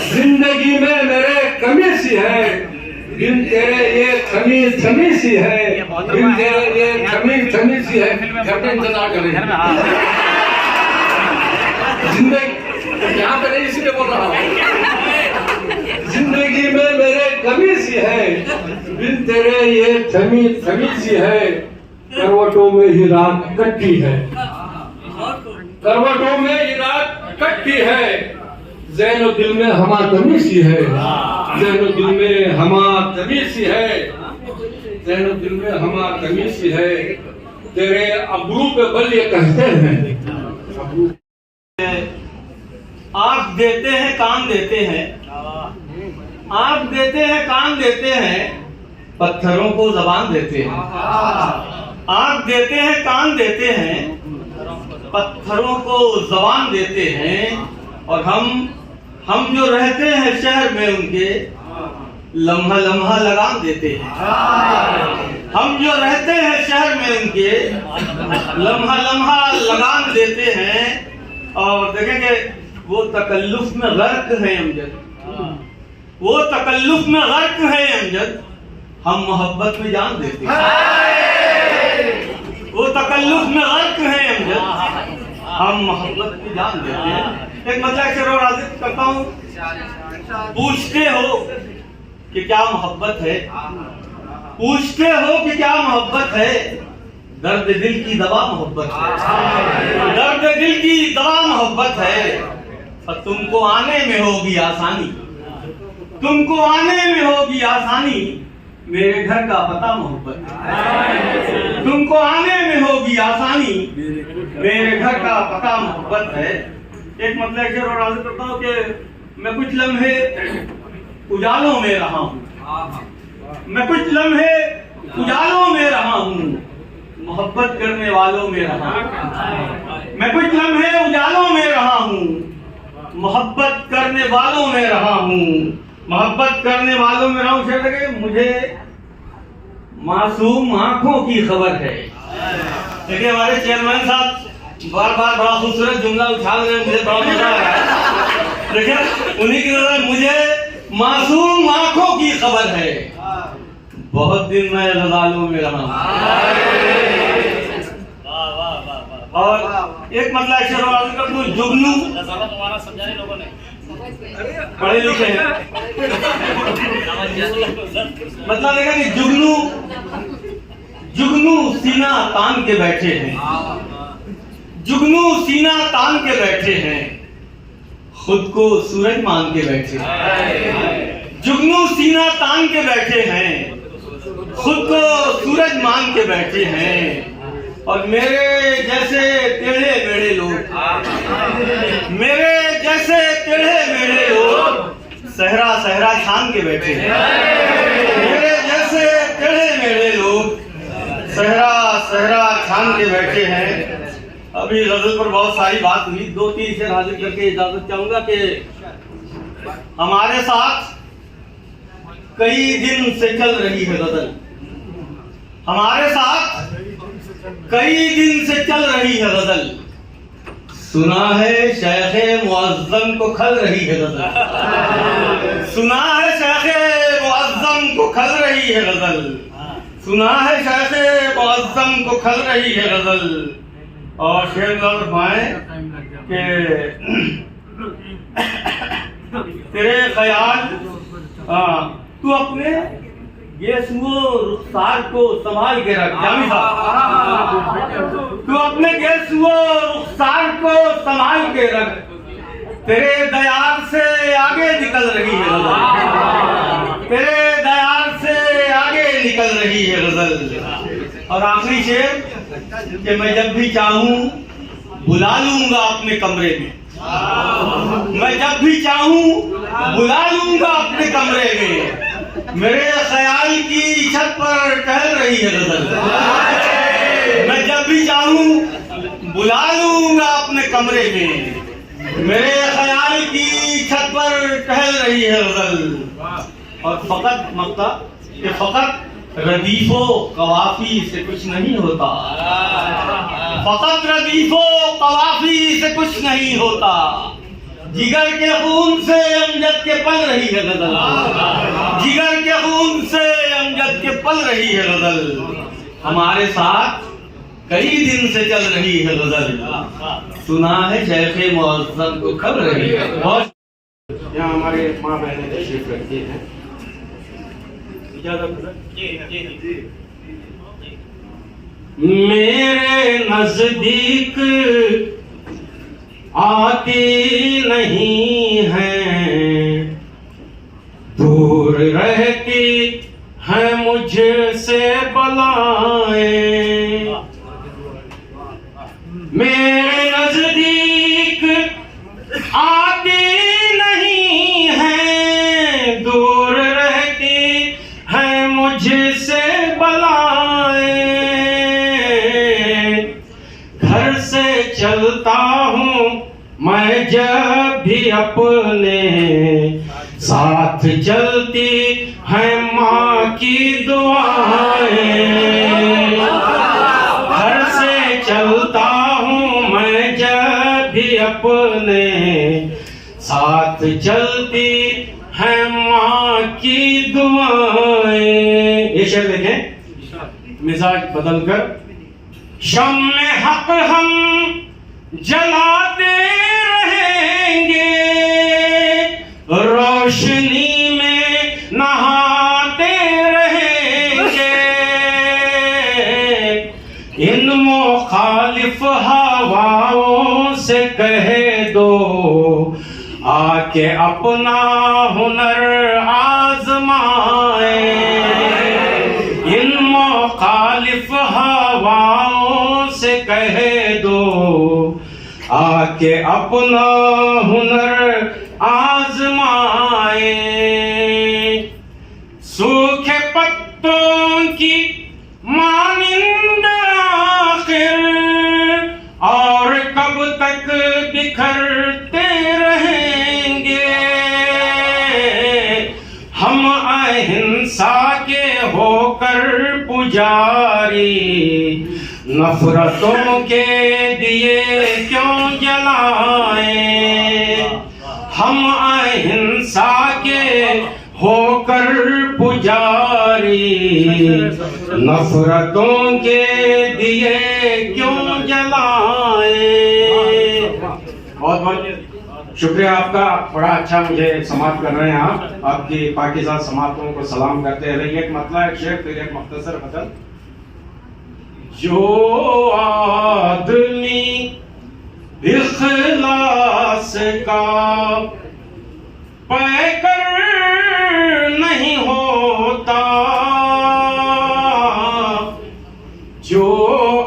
जिंदगी में मेरे कमी सी है, बिन तेरे ये खमी खमी सी है, बिन तेरे ये खमी खमी सी है। घर पे इंतजार करें। जिंदगी यहाँ पे नहीं इसलिए बोल रहा हूँ। जिंदगी में मेरे कमी सी है, बिन तेरे ये खमी खमी सी है। करवटों में ही रात कटती है, करवटों में ही रात कटती है। ज़ैनो दिल में हमा तमी सी है, ज़ैनो दिल में हमा तमी सी है, ज़ैनो दिल में हमा तमी सी है। तेरे अबरू पे बल ये कहते हैं। आँख देते हैं कान देते हैं, आँख देते हैं कान देते हैं, पत्थरों को जबान देते हैं। आँख देते हैं कान देते हैं, पत्थरों को जबान देते हैं। और हम जो रहते हैं शहर में उनके लम्हा लम्हा लगाम देते हैं। हम जो रहते हैं शहर में उनके लम्हा लम्हा लगाम देते हैं। और देखेंगे वो तकल्लुफ में गर्क है अमजद, वो तकल्लुफ में गर्क है अमजद, हम मोहब्बत में जान देते हैं। वो तकल्लुफ में गर्क है अमजद, हम मोहब्बत में जान देते हैं। एक मतलब शेर और आज़िज़ करता हूँ। पूछते हो कि क्या मोहब्बत है, पूछते हो कि क्या मोहब्बत है। दर्द दिल की दवा मोहब्बत है, दर्द दिल की दवा मोहब्बत है। और तुमको आने में होगी आसानी, तुमको आने में होगी आसानी। मेरे घर का पता मोहब्बत है, तुमको आने में होगी आसानी। मेरे घर का पता मोहब्बत है। एक मतलब शेर और आज़िज़ करता हूँ कि मैं कुछ लम्हे उजालों में रहा हूँ, मैं कुछ लम्हे उजालों में रहा हूँ, मोहब्बत करने वालों में रहा हूँ। मैं कुछ लम्हे उजालों में रहा हूँ, मोहब्बत करने वालों में रहा हूँ, मोहब्बत करने वालों में रहा हूँ। शेर लगे मुझे मासूम आंखों की खबर है। देखिए हमारे चेयरमैन साहब बार बार बड़ा खूबसूरत जुमला उछाल रहे हैं, मुझे बड़ा मजा आ रहा है। देखिए उन्हीं की नजर मुझे मासूम आंखों की खबर है। बहुत दिन मैं गजालों में रहा हूँ। और एक मतलब शेर जुगनू पढ़े लिखे हैं, मतलब देखा कि जुगनू जुगनू सीना तान के बैठे हैं, जुगनू सीना तान के बैठे हैं, खुद को सूरज मान के बैठे हैं। जुगनू सीना तान के बैठे हैं, खुद को सूरज मान के बैठे हैं। और मेरे जैसे टेढ़े मेढ़े लोग, मेरे जैसे टेढ़े मेढ़े लोग सहरा सहरा छान के बैठे हैं। मेरे जैसे टेढ़े मेढ़े लोग सहरा सहरा छान के बैठे हैं। अभी गजल पर बहुत सारी बात हुई, 2-3 शेर हाजिर करके इजाजत चाहूंगा कि हमारे साथ कई दिन से चल रही है गजल, हमारे साथ कई दिन से चल रही है गजल, सुना है शेख मुअज्जम को खल रही है गजल, सुना है शेख मुअज्जम को खल रही है गजल, सुना है शेख मुअज्जम को खल रही है गजल। और शेर फरमाए कि तेरे ख्याल तू अपने गेसुओ रुखसार को संभाल के रख, जामी साहब तू अपने गेसुओ रुखसार को संभाल के रख, तेरे दयार से आगे निकल रही है गजल, तेरे दयार से आगे निकल रही है गजल। और आखिरी शेर कि मैं जब भी चाहूं बुला लूंगा अपने कमरे में, मैं जब भी चाहूं बुला लूंगा अपने कमरे में, मेरे ख्याल की छत पर टहल रही है गजल, मैं जब भी चाहूं बुला लूंगा अपने कमरे में, मेरे ख्याल की छत पर टहल रही है गजल। और फकत मक्ता कि फकत रदीफो कवाफी से कुछ नहीं होता, फकत रदीफो कवाफी से कुछ नहीं होता, जिगर के खून से अमजद के पल रही है गजल, जिगर के खून से अमजद के पल रही है गजल। हमारे साथ कई दिन से चल रही है गजल, सुना है शेख मुअज्जम को खल रही है। यहाँ हमारे माँ बहनें तशरीफ रखती हैं, मेरे नजदीक आती नहीं है, दूर रहती है मुझसे बलाएं, मेरे नजदीक आती नहीं है, दूर रहती है मुझसे बलाएं, घर से चलता हूँ मैं जब भी अपने, साथ चलती है माँ की दुआएं, घर से चलता हूँ मैं जब भी अपने, साथ चलती है माँ की दुआएं। ये शेर देखें, मिजाज बदल कर, शम्मे हक हम जलाते रहेंगे, रोशनी में नहाते रहेंगे, इन मुखालिफ हवाओं से कह दो आके अपना हुनर आजमाए, इन मुखालिफ हवाओं से कह दो आके अपना हुनर आजमाए, सूखे पत्तों की मानिंद आखिर और कब तक बिखरते रहेंगे, हम अहिंसा के होकर पुजारी, नफरतों के दिए क्यों जलाएं, हम अहिंसा के होकर पुजारी, नफरतों के दिए क्यों जलाएं। बहुत बहुत शुक्रिया आपका, बड़ा अच्छा मुझे समाप्त कर रहे हैं आप, आपकी पाकिज़ा समातों को सलाम करते रहिए। एक मतलब एक शेर, फिर एक मुख्तसर गज़ल। जो आदमी इखलास का पैकर नहीं होता, जो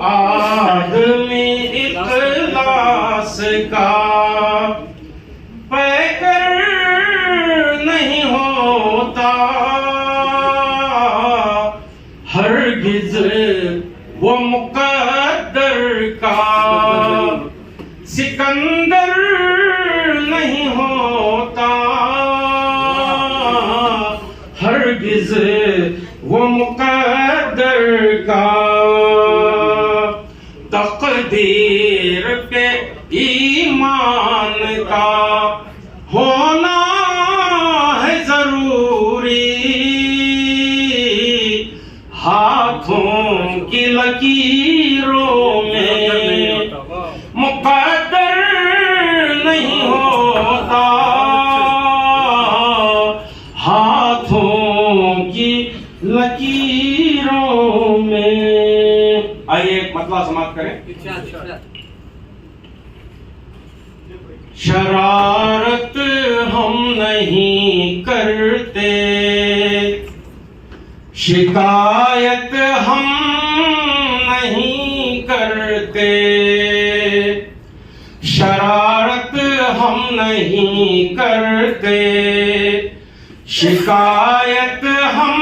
आदमी इखलास का पैकर नहीं होता, हरगिज़ वो मुक़द्दर का सिकंदर नहीं होता, हरगिज़ वो मुक़द्दर का, तकदीर पे ईमान का होना है जरूरी, हाथों की लकीरों में मुकद्दर नहीं होता, हाथों की लकीरों में। आइए एक मतला समाप्त करें। शरारत हम नहीं करते, शिकायत हम नहीं करते, शरारत हम नहीं करते, शिकायत हम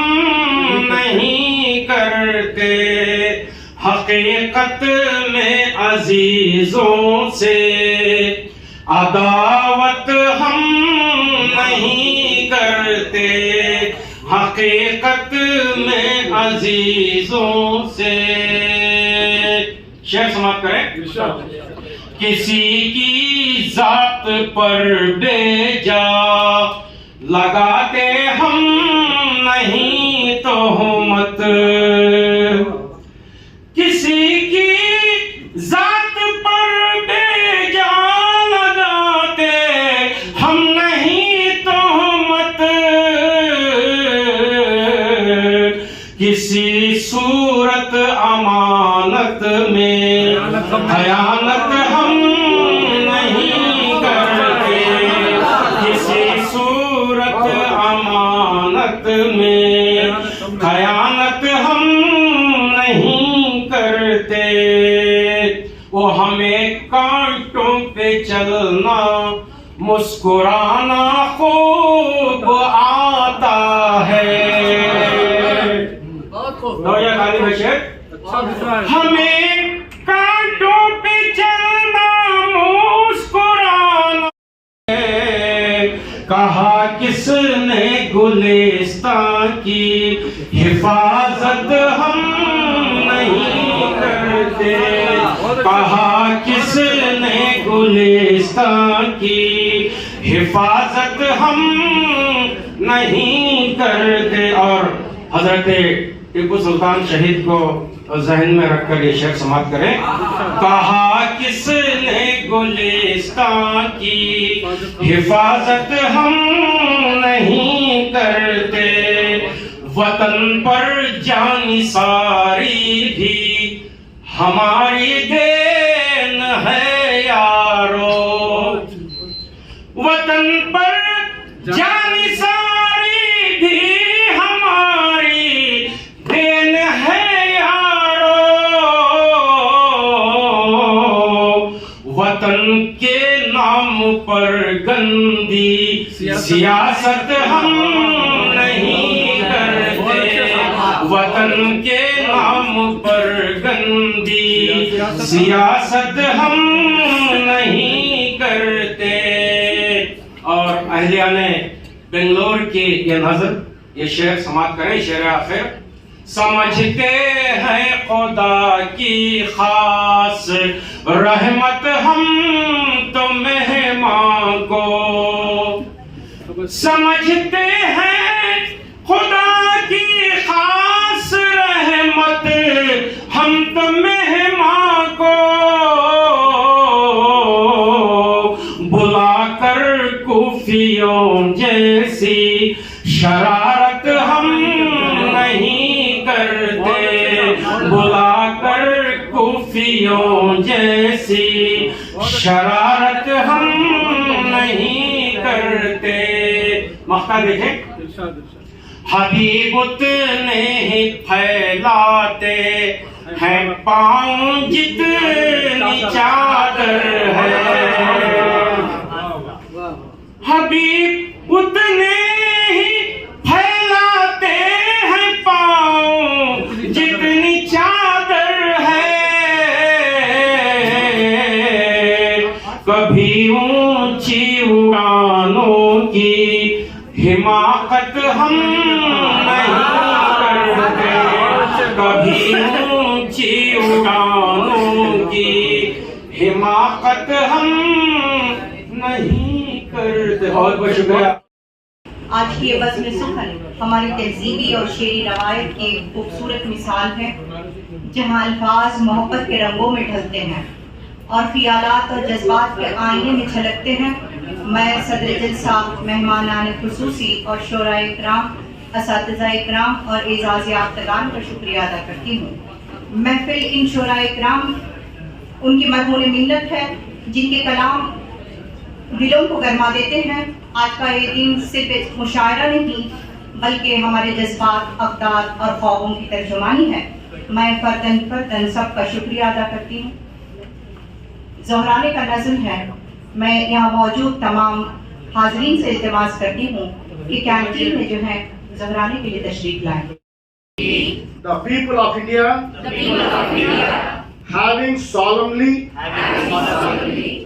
नहीं करते, हकीकत में अजीजों से अदावत हम नहीं करते, हकीकत में अजीजों से। शेर समाप्त करें। किसी की जात पर बेजा लगाते हम नहीं तोहमत, किसी की जात पर बेजा लगाते हम नहीं तोहमत, किसी सूरत अमानत में खयानत हम नहीं करते, किसी सूरत अमानत में खयानत हम नहीं करते। वो हमें कांटों पे चलना मुस्कुराना खूब आता है। हमें कांटों पे चलना मुस्कुराना है, कहा किसने गुलिस्तां की हिफाजत हम नहीं करते, कहा किसने गुलिस्तां की हिफाजत हम नहीं करते। और हजरत टीपू सुल्तान शहीद को जहन में रखकर ये शेर समाप्त करें। कहा किसने गुलिस्तां की हिफाजत हम नहीं करते, वतन पर जानिसारी भी हमारी देन है यारो, वतन पर जानिसारी भी हमारी देन है यारो, वतन के नाम पर गंदी सियासत हम नहीं करते, वतन के नाम पर गंदी सियासत हम नहीं करते। और अहलिया ने बेंगलोर की ये नज़र ये शेर समाप्त करें। शेर आखिर। समझते हैं खुदा की खास रहमत हम तो मेहमान को, समझते हैं खुदा की खास रहमत हम तो मेहमान को, बुलाकर कुफियों जैसी शरारत हम नहीं करते, बुलाकर कुफियों जैसी शरारत हम नहीं करते। मक्ता देखें। हबीब उतने ही फैलाते हैं पाँव जितनी चादर है, हबीब उतने ही फैलाते हैं पाँव जितनी चादर है, कभी ऊंची उड़ानों की हिमाकत हम नहीं करते, कभी ऊंची उड़ानों की हिमाकत हम नहीं करते। बहुत बहुत शुक्रिया। आज की ये बज़्म सुखन हमारी तहजीबी और शेरी रवायत की खूबसूरत मिसाल है, जहाँ अल्फाज मोहब्बत के रंगों में ढलते हैं और ख्यालात और जज्बात के आईने में छलकते हैं। मैं सदर जलसा, मेहमानान खुसूसी और शोराए इकराम, असातिज़ा इकराम और एजाज़ याफ्तगान का शुक्रिया अदा करती हूँ। महफिल इन शोराए इकराम उनकी मरहून मिन्नत है, जिनके कलाम दिलों को गरमा देते हैं। आज का ये दिन सिर्फ एक मुशायरा नहीं, बल्कि हमारे जज्बात, अक़दार और ख्वाबों की तर्जुमानी है। मैं फर्दन सबका शुक्रिया अदा करती हूँ। ज़ोहराने का नज़्म है, मैं यहाँ मौजूद तमाम हाज़रीन से इल्तिमास करती हूँ कि कैंटीन में जो है ज़ोहराने के लिए तशरीफ़ लाएं। The people of India, having solemnly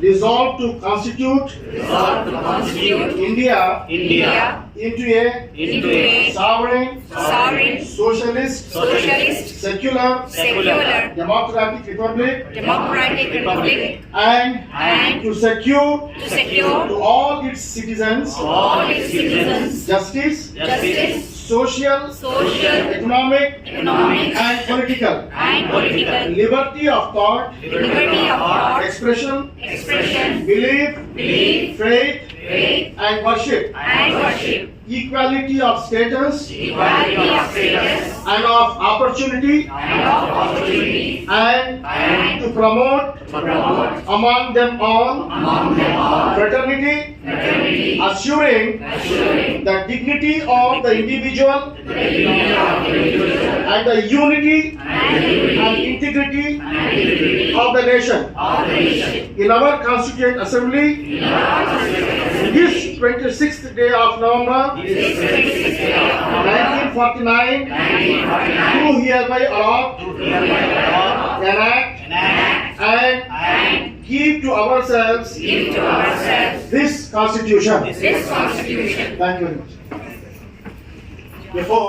resolved to constitute India into a sovereign, socialist, secular, democratic republic, and to secure to all its citizens justice, social, economic, and political liberty of thought, expression, belief, faith, and worship, equality of status, and of opportunity, and to promote among them all fraternity, assuring the dignity of the individual and the unity and integrity of the nation. In our Constituent Assembly, this 26th day of November 1949, do hereby adopt, enact, and give to ourselves this Constitution. Thank you very much. Before